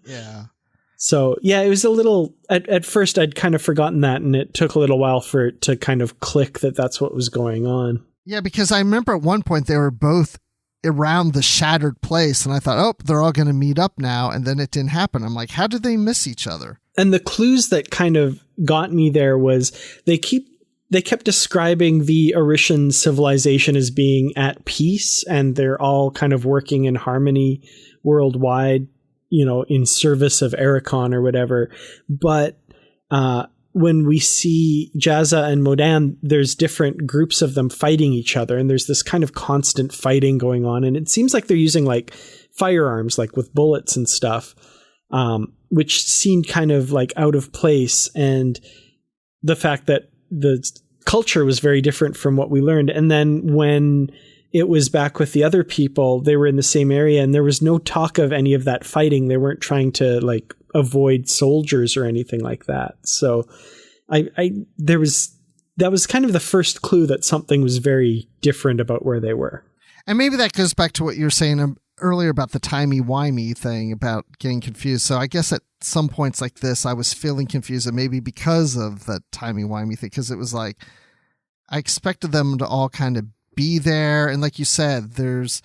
Yeah. So, yeah, it was a little... At first, I'd kind of forgotten that, and it took a little while for it to kind of click that that's what was going on. Yeah, because I remember at one point they were both around the shattered place, and I thought, oh, they're all going to meet up now, and then it didn't happen. I'm like, how did they miss each other? And the clues that kind of got me there was they kept describing the Orishan civilization as being at peace, and they're all kind of working in harmony worldwide, in service of Ericon or whatever. But when we see Jaza and Modan, there's different groups of them fighting each other, and there's this kind of constant fighting going on, and it seems like they're using like firearms, like with bullets and stuff, which seemed kind of like out of place, and the fact that the culture was very different from what we learned. And then when it was back with the other people, they were in the same area, and there was no talk of any of that fighting. They weren't trying to like avoid soldiers or anything like that. So that was kind of the first clue that something was very different about where they were. And maybe that goes back to what you were saying earlier about the timey-wimey thing about getting confused. So I guess at some points like this, I was feeling confused, and maybe because of that timey-wimey thing, because it was like, I expected them to all kind of be there. And like you said, there's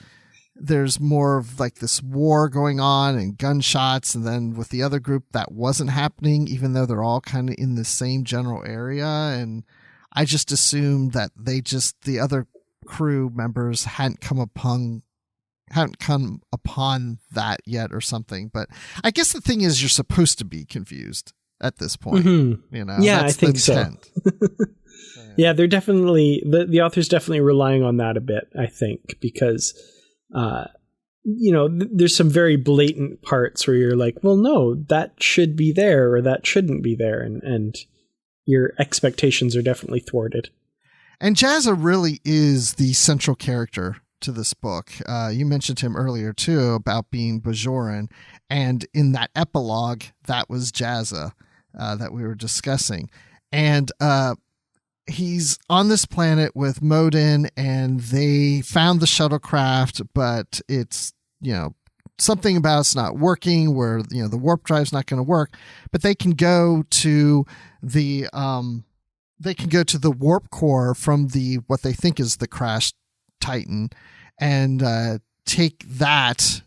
more of like this war going on and gunshots. And then with the other group, that wasn't happening, even though they're all kind of in the same general area. And I just assumed that the other crew members hadn't come upon haven't come upon that yet or something. But I guess the thing is, you're supposed to be confused at this point. You know, Yeah, that's I think the intent. Yeah, they're definitely the author's definitely relying on that a bit, I think, because there's some very blatant parts where you're like, well, no, that should be there or that shouldn't be there, and your expectations are definitely thwarted. And Jaza really is the central character to this book. You mentioned him earlier too about being Bajoran, and in that epilogue, that was Jaza that we were discussing, and he's on this planet with Modin, and they found the shuttlecraft, but it's, something about it's not working, where, the warp drive's not going to work, but they can go to the warp core from what they think is the crashed Titan, and take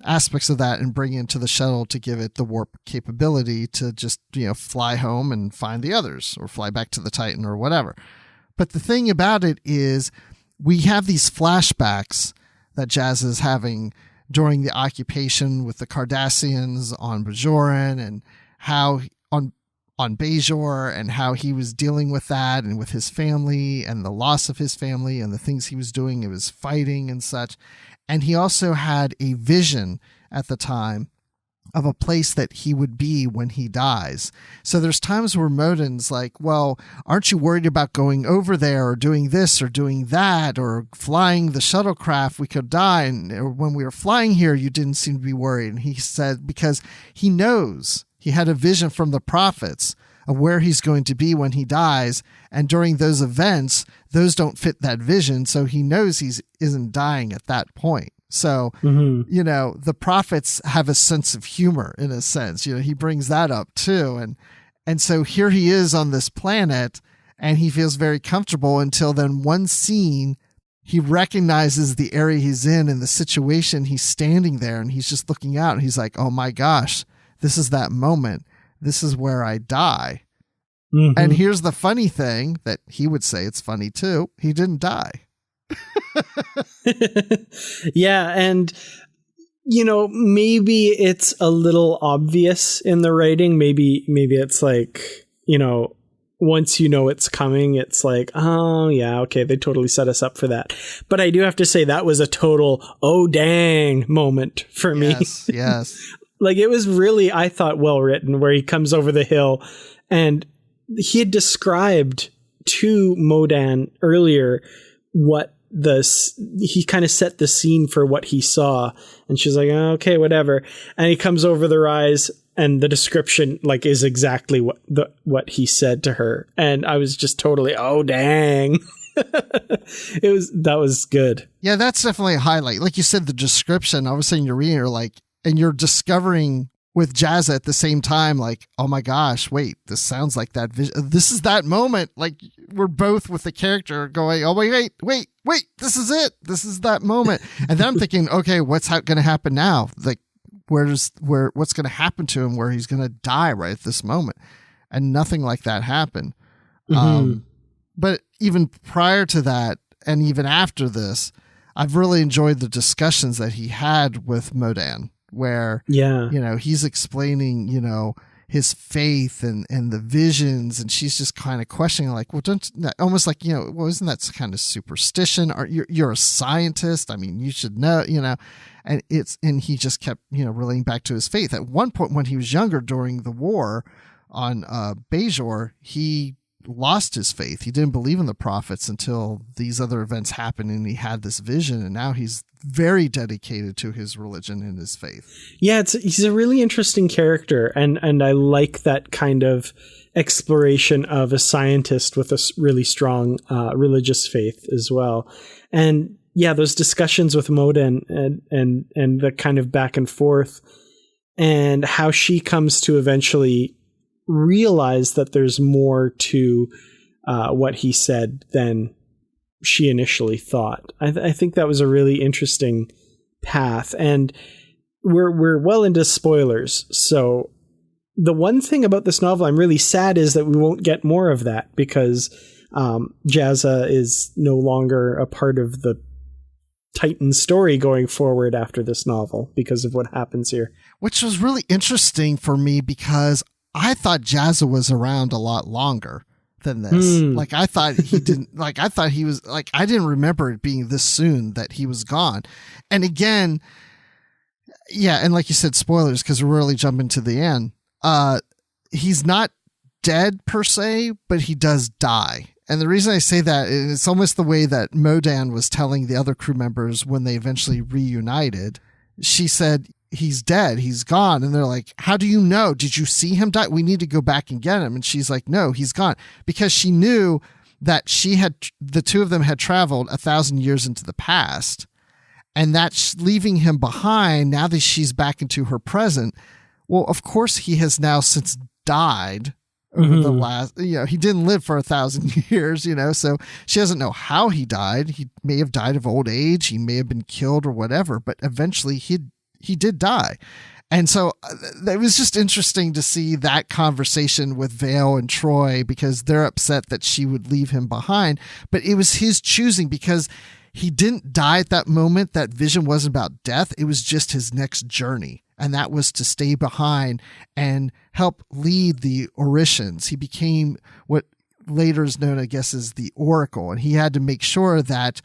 aspects of that and bring it into the shuttle to give it the warp capability to just, fly home and find the others, or fly back to the Titan or whatever. But the thing about it is, we have these flashbacks that Jaza is having during the occupation with the Cardassians on Bajoran, and how on Bajor, and how he was dealing with that and with his family and the loss of his family and the things he was doing. It was fighting and such. And he also had a vision at the time of a place that he would be when he dies. So there's times where Modin's like, well, aren't you worried about going over there or doing this or doing that or flying the shuttlecraft? We could die. And when we were flying here, you didn't seem to be worried. And he said, because he knows, he had a vision from the prophets of where he's going to be when he dies. And during those events, those don't fit that vision. So he knows he isn't dying at that point. So, the prophets have a sense of humor in a sense, he brings that up too. And so here he is on this planet, and he feels very comfortable until then one scene, he recognizes the area he's in and the situation. He's standing there and he's just looking out, and he's like, oh my gosh, this is that moment. This is where I die. And here's the funny thing that he would say it's funny too. He didn't die. Yeah, and maybe it's a little obvious in the writing. Maybe it's like, once it's coming, it's like, oh yeah, okay, they totally set us up for that. But I do have to say that was a total oh dang moment for me. Yes. Like, it was really, I thought, well written, where he comes over the hill, and he had described to Modan earlier he kind of set the scene for what he saw, and she's like, oh, okay, whatever. And he comes over the rise, and the description is exactly what he said to her. And I was just totally, oh dang. That was good. Yeah, that's definitely a highlight. Like you said, the description, all of a sudden you're reading it, and you're discovering with Jaza at the same time, like, oh my gosh, wait, this sounds like that vision. This is that moment. Like, we're both with the character going, oh, wait, this is it. This is that moment. And then I'm thinking, okay, what's going to happen now? Like, what's going to happen to him where he's going to die right at this moment? And nothing like that happened. But even prior to that, and even after this, I've really enjoyed the discussions that he had with Modan, where, he's explaining, his faith and the visions, and she's just kind of questioning, like, well, almost like, well, isn't that kind of superstition? Or you're a scientist. I mean, you should know, and he just kept, relating back to his faith. At one point when he was younger during the war on Bajor, he lost his faith. He didn't believe in the prophets until these other events happened, and he had this vision, and now he's very dedicated to his religion and his faith. Yeah, he's a really interesting character, and I like that kind of exploration of a scientist with a really strong religious faith as well. And yeah, those discussions with Modan and the kind of back and forth, and how she comes to eventually realize that there's more to what he said than she initially thought. I think that was a really interesting path, and we're well into spoilers. So the one thing about this novel I'm really sad is that we won't get more of that, because Jaza is no longer a part of the Titan story going forward after this novel because of what happens here. Which was really interesting for me because I thought Jaza was around a lot longer than this. Like I thought he didn't, like I thought he was, like I didn't remember it being this soon that he was gone. And again, yeah, and like you said, spoilers, because we're really jumping to the end. He's not dead per se, but he does die. And the reason I say that is it's almost the way that Modan was telling the other crew members when they eventually reunited. She said, he's dead, he's gone. And they're like, how do you know? Did you see him die? We need to go back and get him. And she's like, no, he's gone. Because she knew that the two of them had traveled 1,000 years into the past. And that's leaving him behind now that she's back into her present. Well, of course, he has now since died over the last, he didn't live for 1,000 years, so she doesn't know how he died. He may have died of old age. He may have been killed or whatever, but eventually he did die. And so it was just interesting to see that conversation with Vale and Troy because they're upset that she would leave him behind, but it was his choosing because he didn't die at that moment. That vision wasn't about death. It was just his next journey. And that was to stay behind and help lead the Orishans. He became what later is known, I guess, as the Oracle. And he had to make sure that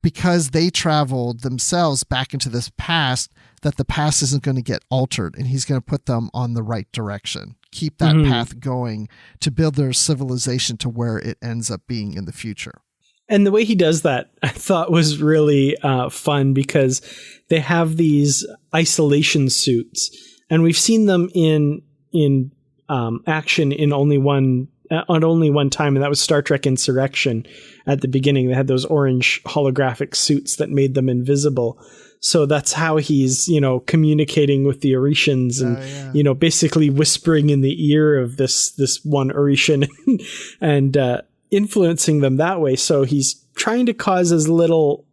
because they traveled themselves back into this past, that the past isn't going to get altered and he's going to put them on the right direction. Keep that path going to build their civilization to where it ends up being in the future. And the way he does that, I thought was really fun because they have these isolation suits, and we've seen them in action in only one time, and that was Star Trek Insurrection. At the beginning, they had those orange holographic suits that made them invisible. So that's how he's, communicating with the Orishans and, basically whispering in the ear of this one Orishan and influencing them that way. So he's trying to cause as little,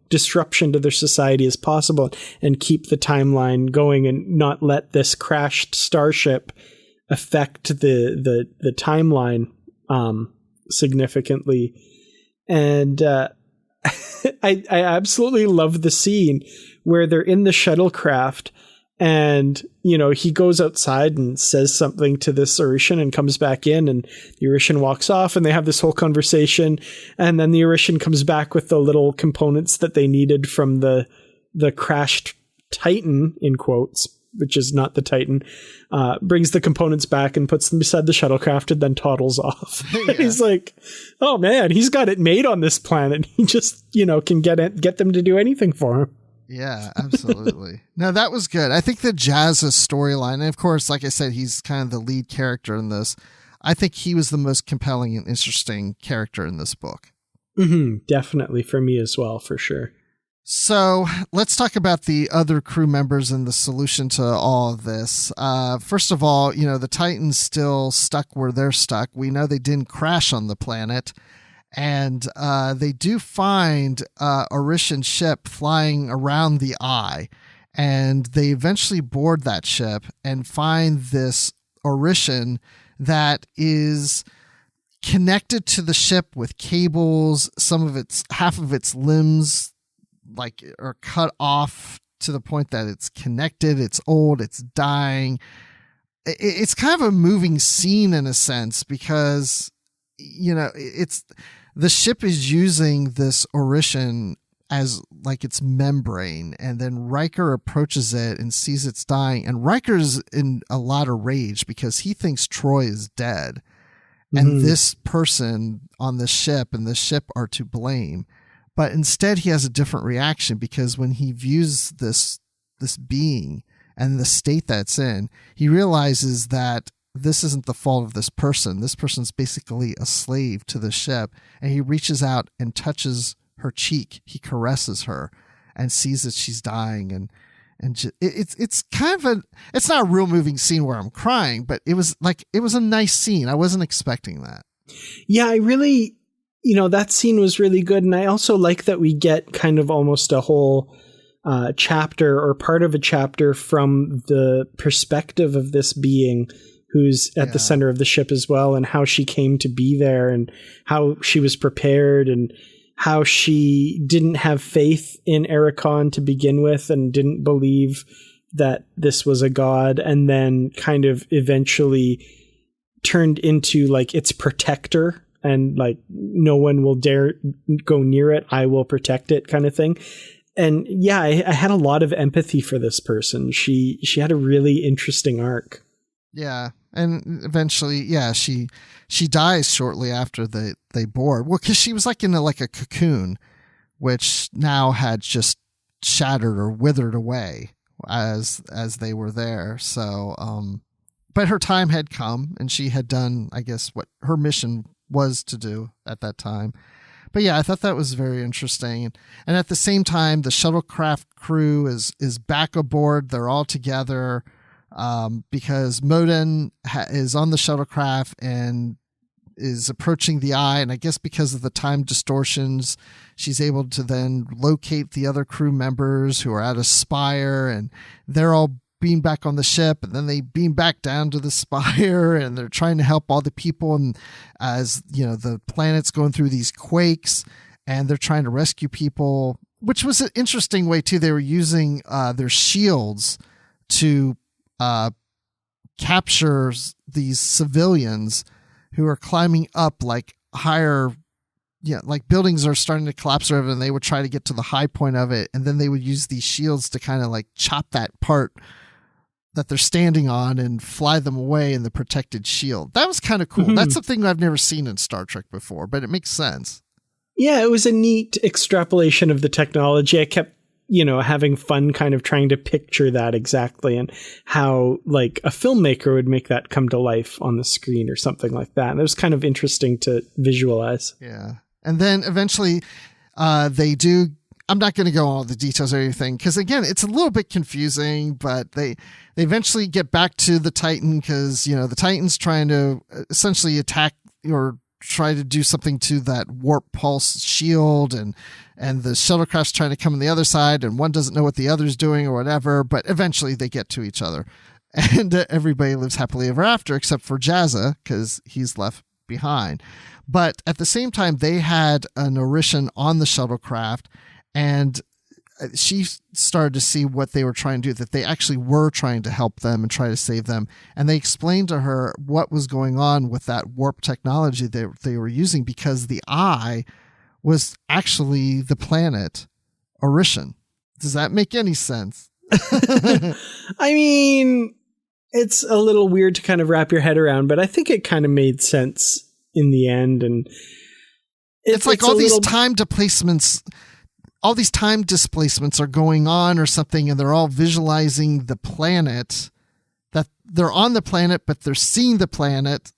disruption to their society as possible and keep the timeline going and not let this crashed starship affect the timeline significantly. And I absolutely love the scene where they're in the shuttlecraft and, he goes outside and says something to this Orishan and comes back in, and the Orishan walks off and they have this whole conversation. And then the Orishan comes back with the little components that they needed from the crashed Titan, in quotes, which is not the Titan, brings the components back and puts them beside the shuttlecraft and then toddles off. Yeah. He's like, oh man, he's got it made on this planet. He just, can get them to do anything for him. Yeah, absolutely. No, that was good. I think the Jaza storyline, and of course, like I said, he's kind of the lead character in this. I think he was the most compelling and interesting character in this book. Definitely for me as well, for sure. So let's talk about the other crew members and the solution to all of this. First of all, the Titans still stuck where they're stuck. We know they didn't crash on the planet. And they do find a Orishan ship flying around the eye. And they eventually board that ship and find this Orishan that is connected to the ship with cables. Half of its limbs are cut off to the point that it's connected. It's old. It's dying. It's kind of a moving scene in a sense because, the ship is using this Orishan as its membrane, and then Riker approaches it and sees it's dying, and Riker's in a lot of rage because he thinks Troy is dead, and this person on the ship and the ship are to blame. But instead he has a different reaction because when he views this being and the state that's in, he realizes that this isn't the fault of this person. This person's basically a slave to the ship. And he reaches out and touches her cheek. He caresses her and sees that she's dying. And it's kind of it's not a real moving scene where I'm crying, but it was a nice scene. I wasn't expecting that. Yeah, I really, that scene was really good. And I also like that we get kind of almost a whole chapter or part of a chapter from the perspective of this being who's at the center of the ship as well, and how she came to be there and how she was prepared. And, how she didn't have faith in Ericon to begin with and didn't believe that this was a god, and then kind of eventually turned into like its protector, and like no one will dare go near it, I will protect it kind of thing. And yeah, I had a lot of empathy for this person. She had a really interesting arc. Yeah. And eventually, yeah, she dies shortly after they board. Well, because she was like in a cocoon, which now had just shattered or withered away as they were there. So, but her time had come, and she had done, I guess, what her mission was to do at that time. But yeah, I thought that was very interesting. And at the same time, the shuttlecraft crew is back aboard. They're all together. Because Moden is on the shuttlecraft and is approaching the eye, and I guess because of the time distortions, she's able to then locate the other crew members who are at a spire, and they're all beamed back on the ship, and then they beam back down to the spire, and they're trying to help all the people, and as you know, the planet's going through these quakes, and they're trying to rescue people, which was an interesting way too. They were using their shields to captures these civilians who are climbing up like higher, like buildings are starting to collapse or whatever, and they would try to get to the high point of it, and then they would use these shields to kind of like chop that part that they're standing on and fly them away in the protected shield. That was kind of cool. Mm-hmm. That's something I've never seen in Star Trek before, but it makes sense. Yeah, it was a neat extrapolation of the technology. I kept having fun kind of trying to picture that exactly, and how like a filmmaker would make that come to life on the screen or something like that. And it was kind of interesting to visualize. Yeah. And then eventually they do, I'm not going to go on all the details or anything, because again, it's a little bit confusing, but they eventually get back to the Titan because, the Titan's trying to essentially attack or try to do something to that warp pulse shield, and the shuttlecraft's trying to come on the other side, and one doesn't know what the other's doing or whatever, but eventually they get to each other, and everybody lives happily ever after except for Jaza, because he's left behind. But at the same time, they had an Orishan on the shuttlecraft, and she started to see what they were trying to do, that they actually were trying to help them and try to save them. And they explained to her what was going on with that warp technology they were using, because the eye was actually the planet Orishan. Does that make any sense? I mean, it's a little weird to kind of wrap your head around, but I think it kind of made sense in the end. And it's like all these time displacements. All these time displacements are going on or something, and they're all visualizing the planet, that they're on the planet, but they're seeing the planet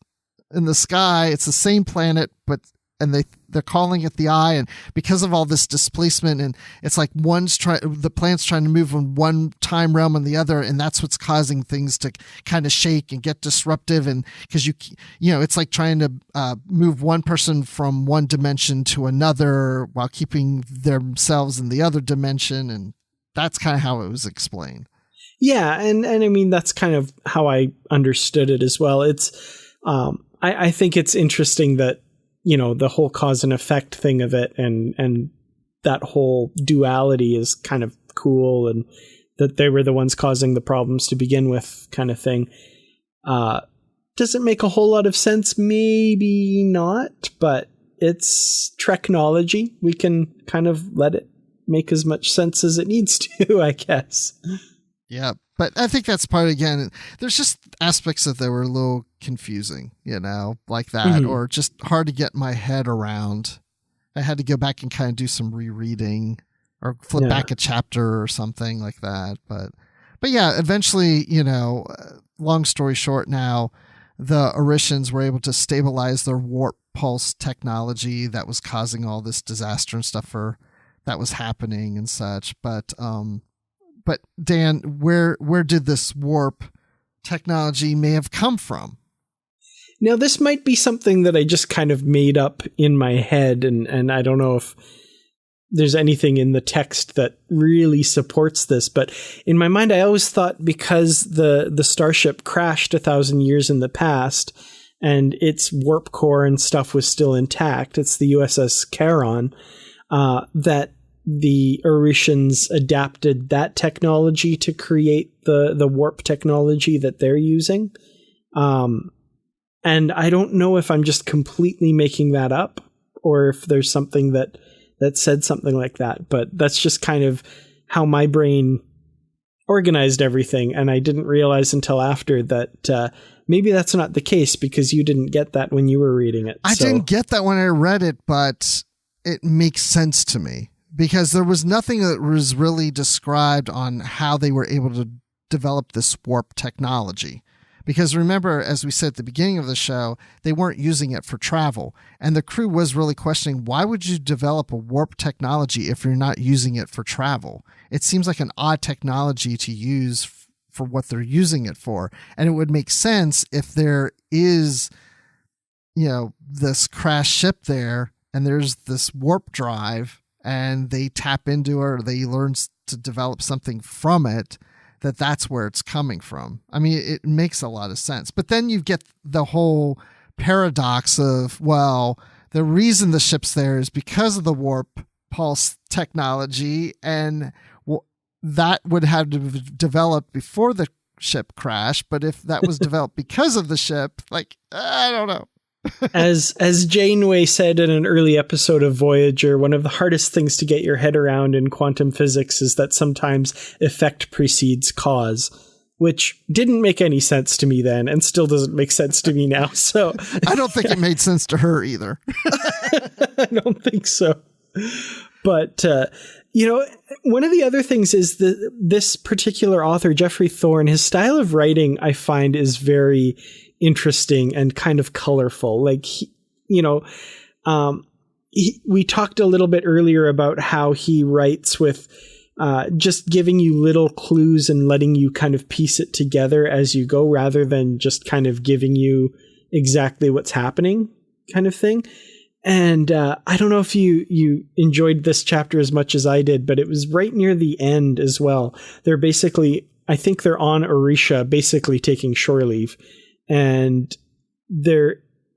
in the sky. It's the same planet, and they're calling it the eye. And because of all this displacement, and it's like the planet's trying to move from one time realm and the other, and that's what's causing things to kind of shake and get disruptive. And because it's like trying to move one person from one dimension to another while keeping themselves in the other dimension, and that's kind of how it was explained. Yeah, and I mean that's kind of how I understood it as well. It's I think it's interesting that the whole cause and effect thing of it, and that whole duality is kind of cool, and that they were the ones causing the problems to begin with, kind of thing. Does it make a whole lot of sense? Maybe not, but it's Treknology. We can kind of let it make as much sense as it needs to, I guess. Yeah, but I think that's part, again, there's just aspects that were a little confusing, like that, mm-hmm. or just hard to get my head around. I had to go back and kind of do some rereading or flip back a chapter or something like that. But yeah, eventually, long story short now, the Orishans were able to stabilize their warp pulse technology that was causing all this disaster and stuff that was happening and such. But Dan, where did this warp technology may have come from? Now, this might be something that I just kind of made up in my head, and I don't know if there's anything in the text that really supports this, but in my mind, I always thought because the starship crashed 1,000 years in the past, and its warp core and stuff was still intact, it's the U.S.S. Charon, that the Orishans adapted that technology to create the warp technology that they're using. And I don't know if I'm just completely making that up or if there's something that said something like that, but that's just kind of how my brain organized everything. And I didn't realize until after that maybe that's not the case because you didn't get that when you were reading it. I didn't get that when I read it, but it makes sense to me because there was nothing that was really described on how they were able to develop this warp technology. Because remember, as we said at the beginning of the show, they weren't using it for travel. And the crew was really questioning, why would you develop a warp technology if you're not using it for travel? It seems like an odd technology to use for what they're using it for. And it would make sense if there is, this crashed ship there and there's this warp drive and they tap into it or they learn to develop something from it, that's where it's coming from. I mean, it makes a lot of sense. But then you get the whole paradox of, well, the reason the ship's there is because of the warp pulse technology, and that would have developed before the ship crashed. But if that was developed because of the ship, I don't know. As Janeway said in an early episode of Voyager, one of the hardest things to get your head around in quantum physics is that sometimes effect precedes cause, which didn't make any sense to me then and still doesn't make sense to me now. So I don't think it made sense to her either. I don't think so. But, one of the other things is that this particular author, Geoffrey Thorne, his style of writing, I find, is very interesting and kind of colorful. We talked a little bit earlier about how he writes with just giving you little clues and letting you kind of piece it together as you go rather than just kind of giving you exactly what's happening kind of thing. And I don't know if you enjoyed this chapter as much as I did, but it was right near the end as well. They're basically, I think they're on Orisha, basically taking shore leave. And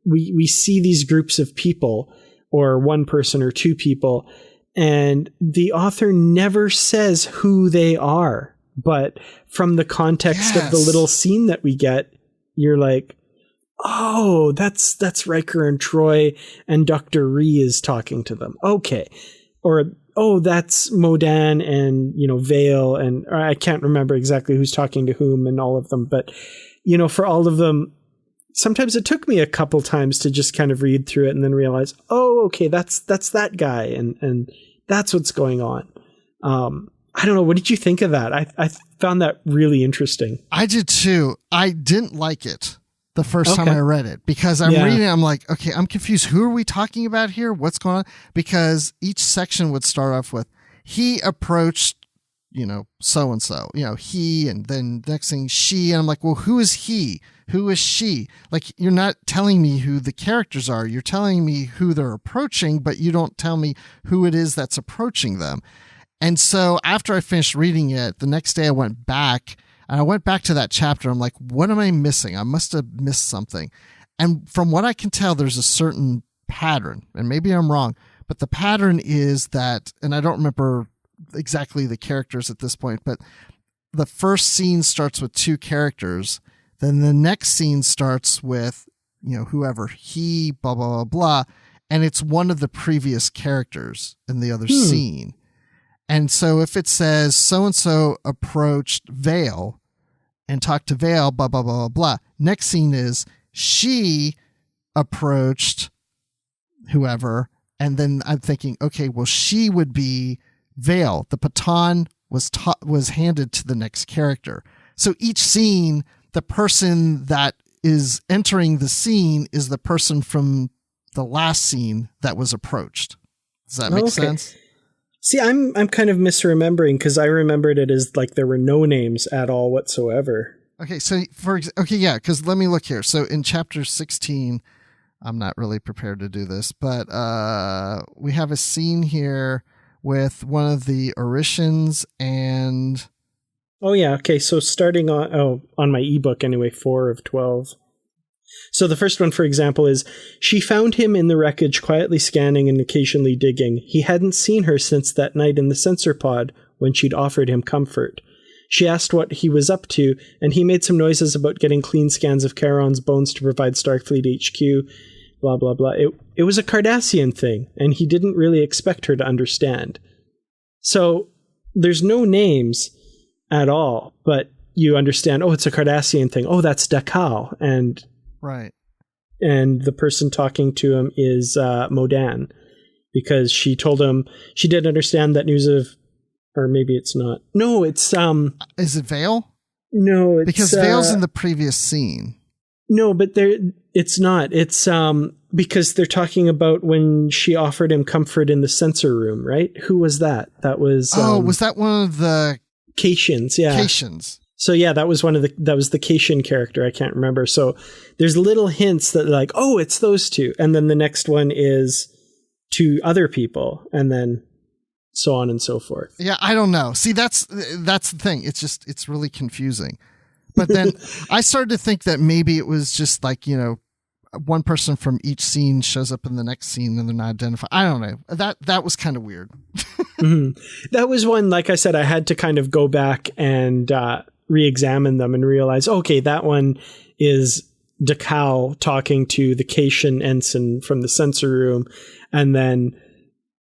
we see these groups of people, or one person or two people, and the author never says who they are. But from the context of the little scene that we get, you're like, oh, that's Riker and Troy, and Dr. Ree is talking to them. Okay. Or, oh, that's Modan and, Vale, and I can't remember exactly who's talking to whom and all of them. But, for all of them, sometimes it took me a couple times to just kind of read through it and then realize, oh, okay, that's that guy. And that's what's going on. I don't know. What did you think of that? I found that really interesting. I did too. I didn't like it the first time I read it because I'm reading it. I'm like, okay, I'm confused. Who are we talking about here? What's going on? Because each section would start off with, he approached, so-and-so, he, and then next thing she, and I'm like, well, who is he? Who is she? You're not telling me who the characters are. You're telling me who they're approaching, but you don't tell me who it is that's approaching them. And so after I finished reading it, the next day I went back to that chapter. I'm like, what am I missing? I must have missed something. And from what I can tell, there's a certain pattern, and maybe I'm wrong, but the pattern is that, and I don't remember exactly the characters at this point, but the first scene starts with two characters. Then the next scene starts with, whoever, he, blah, blah, blah, blah. And it's one of the previous characters in the other scene. And so if it says so-and-so approached Vale and talked to Vale, blah, blah, blah, blah, blah. Next scene is she approached whoever. And then I'm thinking, okay, well, she would be Vale. The baton was handed to the next character. So each scene, the person that is entering the scene is the person from the last scene that was approached. Does that make sense? See, I'm kind of misremembering because I remembered it as there were no names at all whatsoever. Okay, so because let me look here. So in chapter 16, I'm not really prepared to do this, but we have a scene here with one of the Orishans and... Oh, yeah. Okay. So starting on my ebook anyway, 4 of 12. So the first one, for example, is she found him in the wreckage, quietly scanning and occasionally digging. He hadn't seen her since that night in the sensor pod when she'd offered him comfort. She asked what he was up to, and he made some noises about getting clean scans of Charon's bones to provide Starfleet HQ, blah, blah, blah. It was a Cardassian thing, and he didn't really expect her to understand. So there's no names at all, but you understand, oh, it's a Cardassian thing. Oh, that's Dakal. And right. And the person talking to him is Modan, because she told him she did understand that news of, or maybe it's not. No, it's is it Vale? No, it's because Vale's in the previous scene. No, but it's not. It's because they're talking about when she offered him comfort in the sensor room, right? Who was that? That was was that one of the Caitians? Yeah, Caitians. So yeah, that was the Caitian character. I can't remember. So there's little hints that like, oh, it's those two, and then the next one is two other people, and then so on and so forth. Yeah, I don't know. See, that's the thing. It's really confusing. But then I started to think that maybe it was just like, one person from each scene shows up in the next scene and they're not identified. I don't know. That was kind of weird. Mm-hmm. That was one, like I said, I had to kind of go back and re-examine them and realize, okay, that one is Dakal talking to the Caitian ensign from the sensor room. And then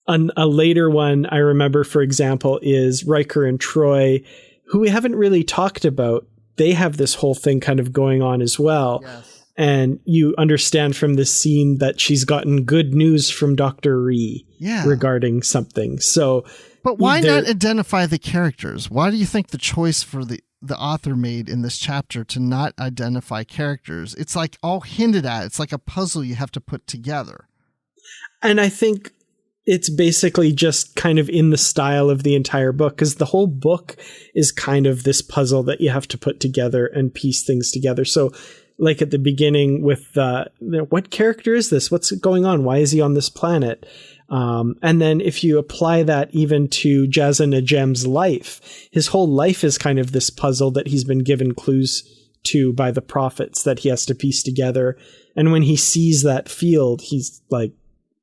a later one I remember, for example, is Riker and Troy, who we haven't really talked about. They have this whole thing kind of going on as well. Yes. And you understand from this scene that she's gotten good news from Dr. Ree regarding something. So, but why not identify the characters? Why do you think the choice for the author made in this chapter to not identify characters? It's like all hinted at. It's like a puzzle you have to put together. And I think it's basically just kind of in the style of the entire book, because the whole book is kind of this puzzle that you have to put together and piece things together. So like at the beginning with what character is this? What's going on? Why is he on this planet? And then if you apply that even to Jaza Najem's life, his whole life is kind of this puzzle that he's been given clues to by the prophets that he has to piece together. And when he sees that field, he's like,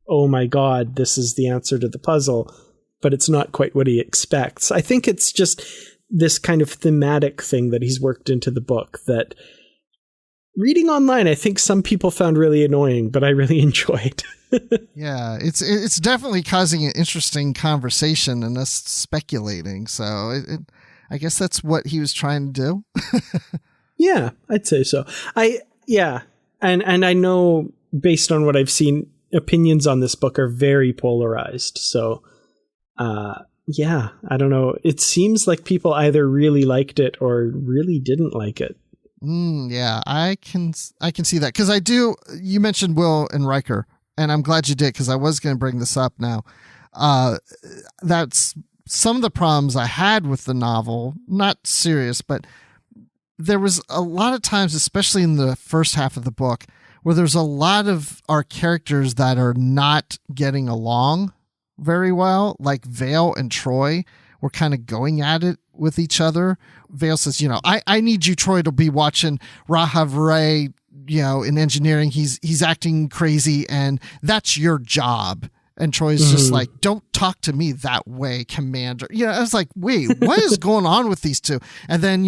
oh my God, this is the answer to the puzzle, but it's not quite what he expects. I think it's just this kind of thematic thing that he's worked into the book that reading online, I think some people found really annoying, but I really enjoyed. Yeah, it's definitely causing an interesting conversation and us speculating. So I guess that's what he was trying to do. Yeah, I'd say so. And I know based on what I've seen, opinions on this book are very polarized. So, I don't know. It seems like people either really liked it or really didn't like it. Yeah, I can see that, because you mentioned Will and Riker, and I'm glad you did, because I was going to bring this up now. That's some of the problems I had with the novel, not serious, but there was a lot of times, especially in the first half of the book, where there's a lot of our characters that are not getting along very well, like Vale and Troy were kind of going at it with each other. Vale says, I need you, Troy, to be watching Rahav Ray, in engineering. He's acting crazy, and that's your job. And Troy's just like, don't talk to me that way, Commander. I was like, wait, what is going on with these two? And then,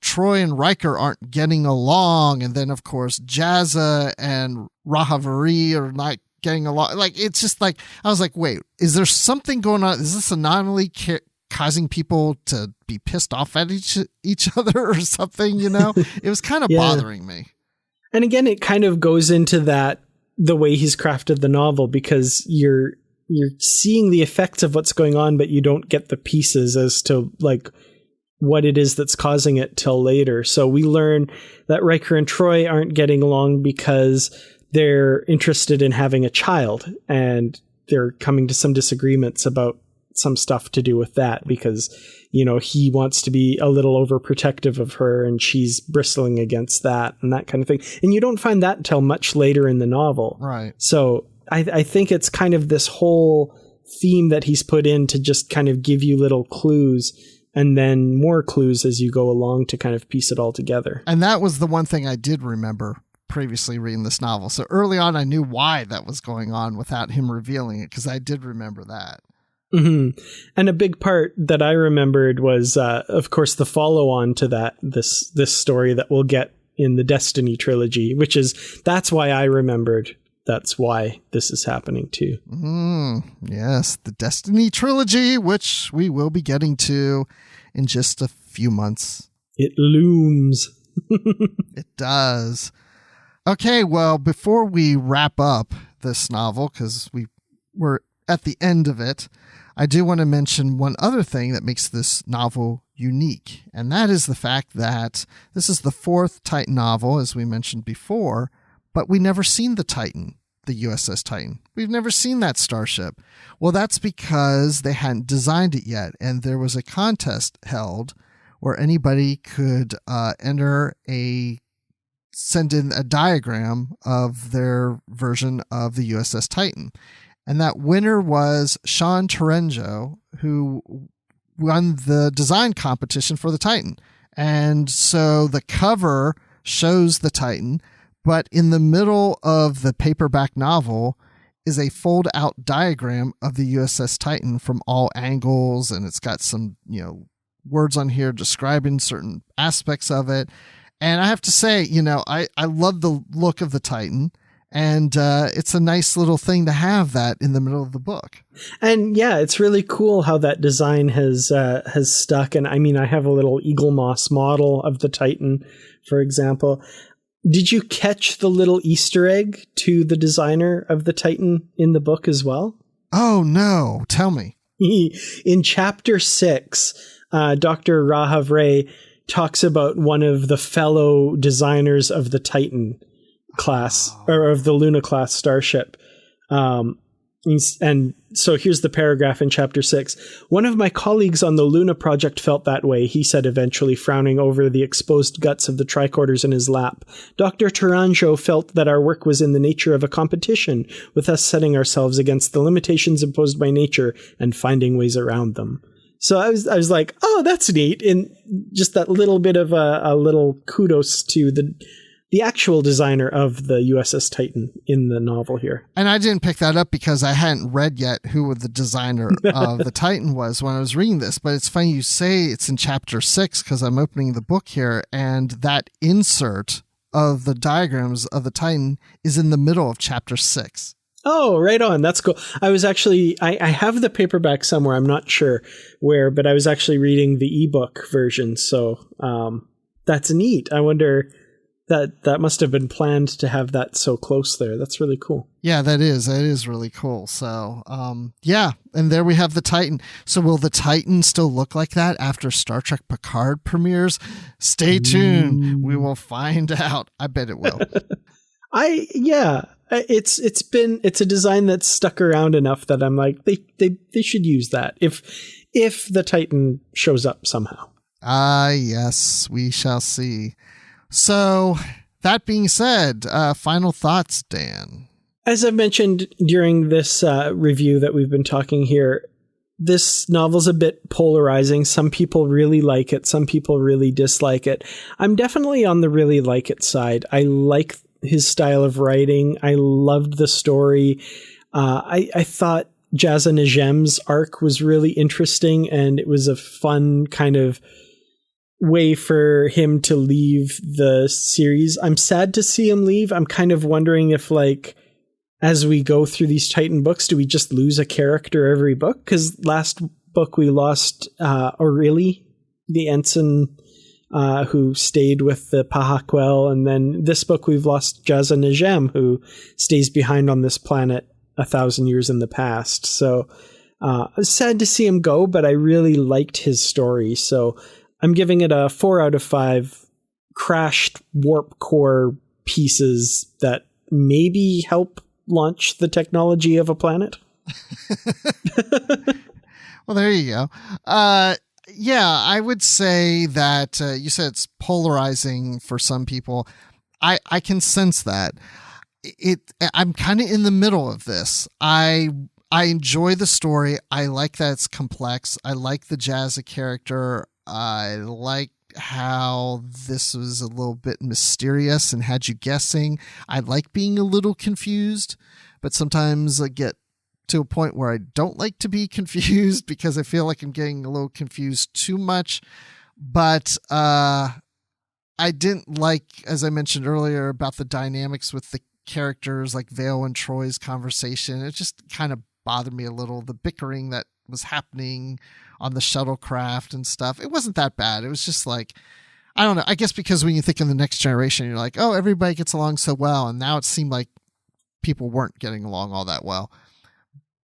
Troy and Riker aren't getting along. And then, of course, Jaza and Rahavari are not getting along. Like, it's just like, I was like, wait, is there something going on? Is this anomaly causing people to be pissed off at each other or something? It was kind of bothering me. And again, it kind of goes into that, the way he's crafted the novel, because you're seeing the effects of what's going on, but you don't get the pieces as to like what it is that's causing it till later. So we learn that Riker and Troy aren't getting along because they're interested in having a child, and they're coming to some disagreements about some stuff to do with that, because he wants to be a little overprotective of her and she's bristling against that and that kind of thing. And you don't find that until much later in the novel. Right. So I think it's kind of this whole theme that he's put in to just kind of give you little clues and then more clues as you go along to kind of piece it all together. And that was the one thing I did remember previously reading this novel. So early on, I knew why that was going on without him revealing it, because I did remember that. Mm-hmm. And a big part that I remembered was, of course, the follow-on to that, this story that we'll get in the Destiny trilogy, that's why I remembered. That's why this is happening too. Yes, the Destiny trilogy, which we will be getting to in just a few months. It looms. It does. Okay, well, before we wrap up this novel, because we're at the end of it, I do want to mention one other thing that makes this novel unique, and that is the fact that this is the fourth Titan novel, as we mentioned before, but we never seen the Titan, the U.S.S. Titan. We've never seen that starship. Well, that's because they hadn't designed it yet, and there was a contest held where anybody could send in a diagram of their version of the U.S.S. Titan. And that winner was Sean Tourangeau, who won the design competition for the Titan. And so the cover shows the Titan, but in the middle of the paperback novel is a fold-out diagram of the USS Titan from all angles, and it's got some, words on here describing certain aspects of it. And I have to say, I love the look of the Titan. And it's a nice little thing to have that in the middle of the book. And yeah, it's really cool how that design has stuck. And I mean, I have a little eagle moss model of the Titan, for example. Did you catch the little Easter egg to the designer of the Titan in the book as well? Oh, no. Tell me. In chapter 6, Dr. Rahav Ray talks about one of the fellow designers of the Titan class, or of the Luna class starship. And so here's the paragraph in chapter 6. One of my colleagues on the Luna project felt that way, he said eventually, frowning over the exposed guts of the tricorders in his lap. Dr. Tourangeau felt that our work was in the nature of a competition, with us setting ourselves against the limitations imposed by nature and finding ways around them. So I was like, oh, that's neat. And just that little bit of a little kudos to the actual designer of the USS Titan in the novel here. And I didn't pick that up because I hadn't read yet who the designer of the Titan was when I was reading this. But it's funny you say it's in chapter 6, because I'm opening the book here, and that insert of the diagrams of the Titan is in the middle of chapter 6. Oh, right on. That's cool. I was actually, I have the paperback somewhere. I'm not sure where, but I was actually reading the ebook version. So that's neat. I wonder... That must have been planned to have that so close there. That's really cool. Yeah, that is really cool. So, yeah, and there we have the Titan. So will the Titan still look like that after Star Trek Picard premieres? Stay tuned. We will find out. I bet it will. It's a design that's stuck around enough that I'm like, they should use that if the Titan shows up somehow. Yes, we shall see. So, that being said, final thoughts, Dan. As I've mentioned during this review that we've been talking here, this novel's a bit polarizing. Some people really like it. Some people really dislike it. I'm definitely on the really like it side. I like his style of writing. I loved the story. I thought Jaza Najem's arc was really interesting, and it was a fun kind of way for him to leave the series. I'm sad to see him leave. I'm kind of wondering if, like, as we go through these Titan books, do we just lose a character every book? Because last book we lost O'Reilly, the ensign who stayed with the Pahaquel, and then this book we've lost Jaza Najem, who stays behind on this planet 1,000 years in the past. So sad to see him go, but I really liked his story. So I'm giving it a 4 out of 5 crashed warp core pieces that maybe help launch the technology of a planet. Well, there you go. Yeah, I would say that you said it's polarizing for some people. I can sense that. I'm kind of in the middle of this. I enjoy the story. I like that it's complex. I like the Jaza character. I like how this was a little bit mysterious and had you guessing. I like being a little confused, but sometimes I get to a point where I don't like to be confused because I feel like I'm getting a little confused too much. But I didn't like, as I mentioned earlier, about the dynamics with the characters, like Vale and Troy's conversation. It just kind of bothered me a little. The bickering that was happening on the shuttlecraft and stuff. It wasn't that bad. It was just like, I don't know. I guess because when you think of the Next Generation, you're like, oh, everybody gets along so well. And now it seemed like people weren't getting along all that well.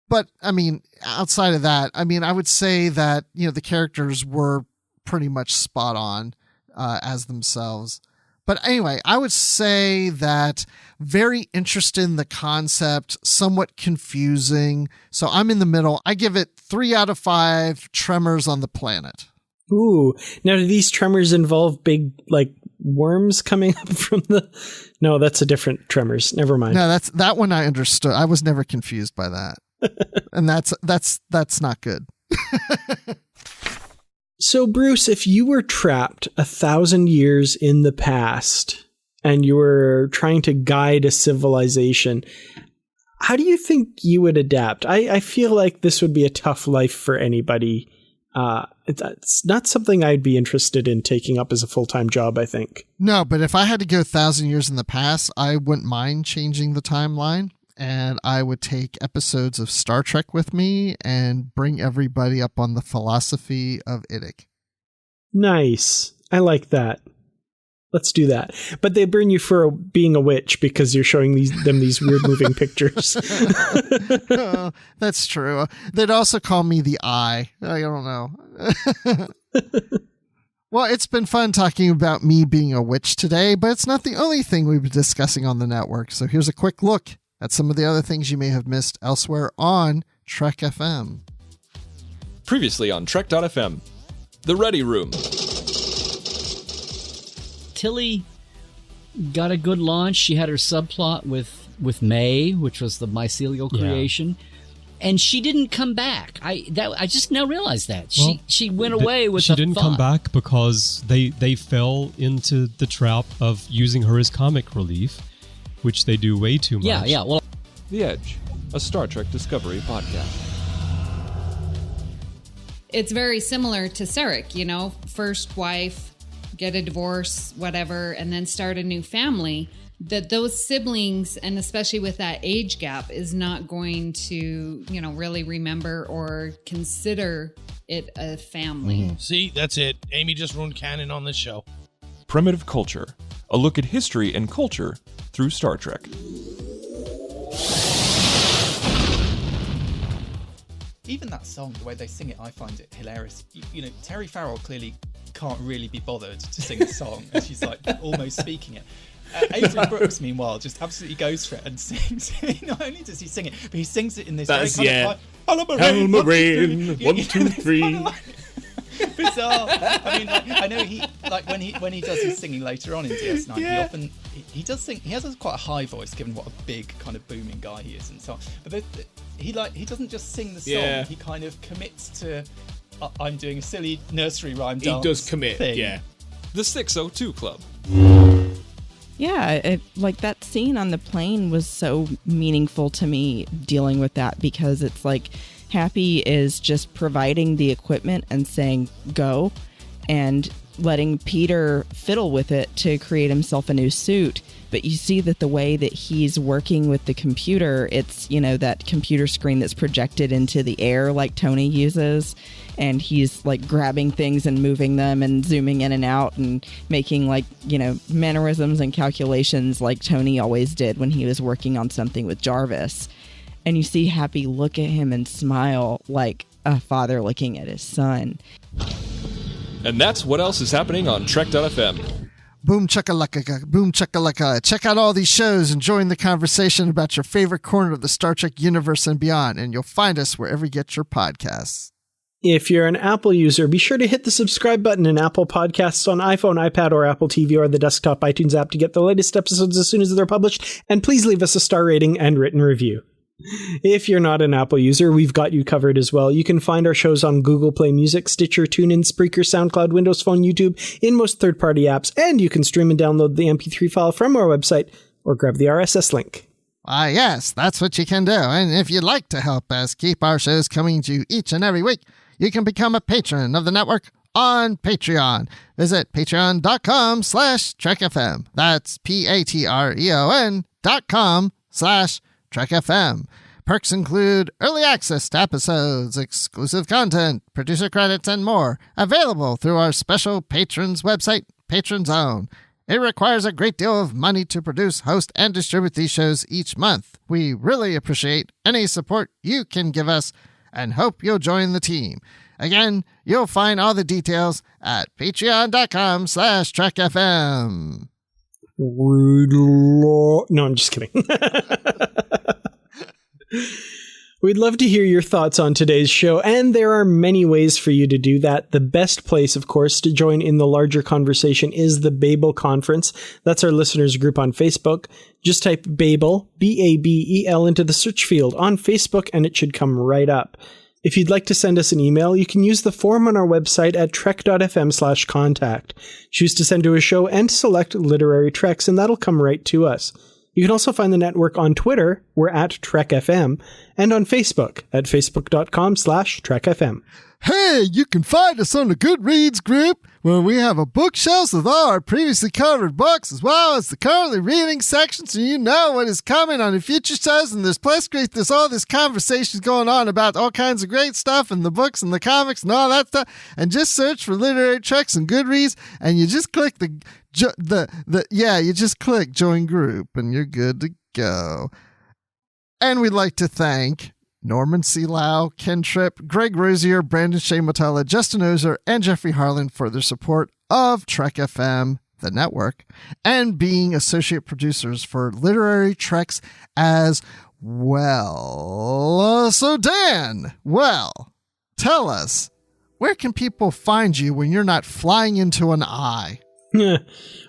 But I mean, outside of that, I mean, I would say that, you know, the characters were pretty much spot on as themselves. But anyway, I would say that very interested in the concept, somewhat confusing. So I'm in the middle. I give it 3 out of 5 tremors on the planet. Ooh. Now, do these tremors involve big, like, worms coming up from the... No, that's a different tremors. Never mind. No, that one I understood. I was never confused by that. And that's not good. So, Bruce, if you were trapped 1,000 years in the past and you were trying to guide a civilization, how do you think you would adapt? I feel like this would be a tough life for anybody. It's not something I'd be interested in taking up as a full-time job, I think. No, but if I had to go 1,000 years in the past, I wouldn't mind changing the timeline. And I would take episodes of Star Trek with me and bring everybody up on the philosophy of Idik. Nice. I like that. Let's do that. But they burn you for being a witch because you're showing them these weird moving pictures. Oh, that's true. They'd also call me the Eye. I don't know. Well, it's been fun talking about me being a witch today, but it's not the only thing we've been discussing on the network. So here's a quick look at some of the other things you may have missed elsewhere on Trek FM. Previously on Trek.fm, The Ready Room. Tilly got a good launch. She had her subplot with May, which was the mycelial creation. And she didn't come back. I just now realized that. Well, she went away with She a didn't thought. come back because they fell into the trap of using her as comic relief, which they do way too much. Yeah. Well, The Edge, a Star Trek Discovery podcast. It's very similar to Sarek, you know, first wife, get a divorce, whatever, and then start a new family. That those siblings, and especially with that age gap, is not going to, you know, really remember or consider it a family. See, that's it. Amy just ruined canon on this show. Primitive Culture, a look at history and culture through Star Trek. Even that song, the way they sing it, I find it hilarious. You know, Terry Farrell clearly can't really be bothered to sing a song, and she's like almost speaking it. Adrian Brooks, meanwhile, just absolutely goes for it and sings. Not only does he sing it, but he sings it in this very kind of like, Hello, Marine, 1, 2, 3. Bizarre. I mean, like, I know he, like, when he does his singing later on in DS9, he often he does sing. He has quite a high voice, given what a big kind of booming guy he is, and so on. But he doesn't just sing the song. Yeah. He kind of commits to. I'm doing a silly nursery rhyme dance. He does commit. Thing. Yeah. The 602 Club. Yeah, like that scene on the plane was so meaningful to me dealing with that, because it's like Happy is just providing the equipment and saying go, and letting Peter fiddle with it to create himself a new suit. But you see that the way that he's working with the computer, it's, you know, that computer screen that's projected into the air like Tony uses. And he's like grabbing things and moving them and zooming in and out and making, like, you know, mannerisms and calculations like Tony always did when he was working on something with Jarvis. And you see Happy look at him and smile like a father looking at his son. And that's what else is happening on Trek.fm. Boom chakalaka, boom chakalaka. Check out all these shows and join the conversation about your favorite corner of the Star Trek universe and beyond, and you'll find us wherever you get your podcasts. If you're an Apple user, be sure to hit the subscribe button in Apple Podcasts on iPhone, iPad, or Apple TV, or the desktop iTunes app to get the latest episodes as soon as they're published. And please leave us a star rating and written review. If you're not an Apple user, we've got you covered as well. You can find our shows on Google Play Music, Stitcher, TuneIn, Spreaker, SoundCloud, Windows Phone, YouTube, in most third-party apps, and you can stream and download the MP3 file from our website or grab the RSS link. Yes, that's what you can do. And if you'd like to help us keep our shows coming to you each and every week, you can become a patron of the network on Patreon. Visit patreon.com/TrekFM. That's patreon.com/TrekFM. Perks include early access to episodes, exclusive content, producer credits, and more, available through our special patrons website, Patron Zone. It requires a great deal of money to produce, host, and distribute these shows each month. We really appreciate any support you can give us and hope you'll join the team. Again, you'll find all the details at patreon.com/TrekFM. No, I'm just kidding. We'd love to hear your thoughts on today's show, and there are many ways for you to do that. The best place, of course, to join in the larger conversation is the Babel Conference. That's our listeners group on Facebook. Just type Babel, B-A-B-E-L, into the search field on Facebook, and it should come right up. If you'd like to send us an email, you can use the form on our website at trek.fm/contact. Choose to send to a show and select Literary Treks, and that'll come right to us. You can also find the network on Twitter, we're at TrekFM, and on Facebook at facebook.com/TrekFM. Hey, you can find us on the Goodreads group, where we have a bookshelf with all our previously covered books, as well as the currently reading section, so you know what is coming on the future shows. And there's all this conversations going on about all kinds of great stuff and the books and the comics and all that stuff. And just search for Literary Treks and Goodreads, and you just click you just click join group, and you're good to go. And we'd like to thank Norman C. Lau, Ken Tripp, Greg Rosier, Brandon Shea Motella, Justin Ozer, and Jeffrey Harlan for their support of Trek FM, the network, and being associate producers for Literary Treks as well. So Dan, tell us, where can people find you when you're not flying into an eye?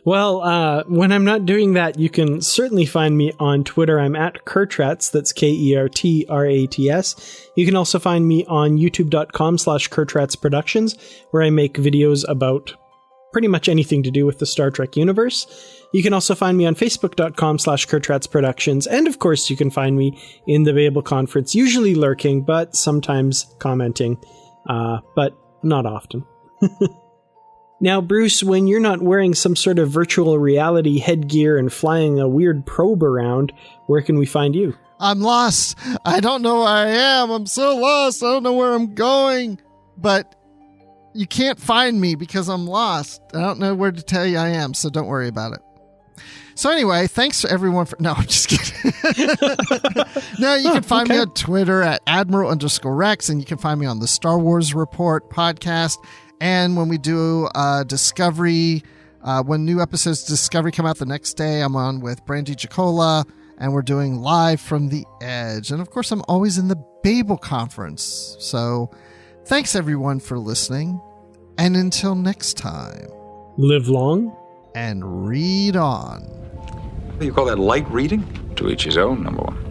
Well, when I'm not doing that, you can certainly find me on Twitter. I'm at Kertrats. That's Kertrats. You can also find me on youtube.com/Kertrats Productions, where I make videos about pretty much anything to do with the Star Trek universe. You can also find me on facebook.com/Kertrats Productions. And of course, you can find me in the Babel Conference, usually lurking, but sometimes commenting, but not often. Now, Bruce, when you're not wearing some sort of virtual reality headgear and flying a weird probe around, where can we find you? I'm lost. I don't know where I am. I'm so lost. I don't know where I'm going. But you can't find me because I'm lost. I don't know where to tell you I am, so don't worry about it. So anyway, thanks to everyone for... No, I'm just kidding. No, you can find me on Twitter at Admiral_Rex, and you can find me on the Star Wars Report podcast. And when we do Discovery, when new episodes of Discovery come out the next day, I'm on with Brandy Jacola, and we're doing Live from the Edge. And of course, I'm always in the Babel Conference. So thanks everyone for listening. And until next time, live long and read on. What do you call that, light reading? To each his own, number one.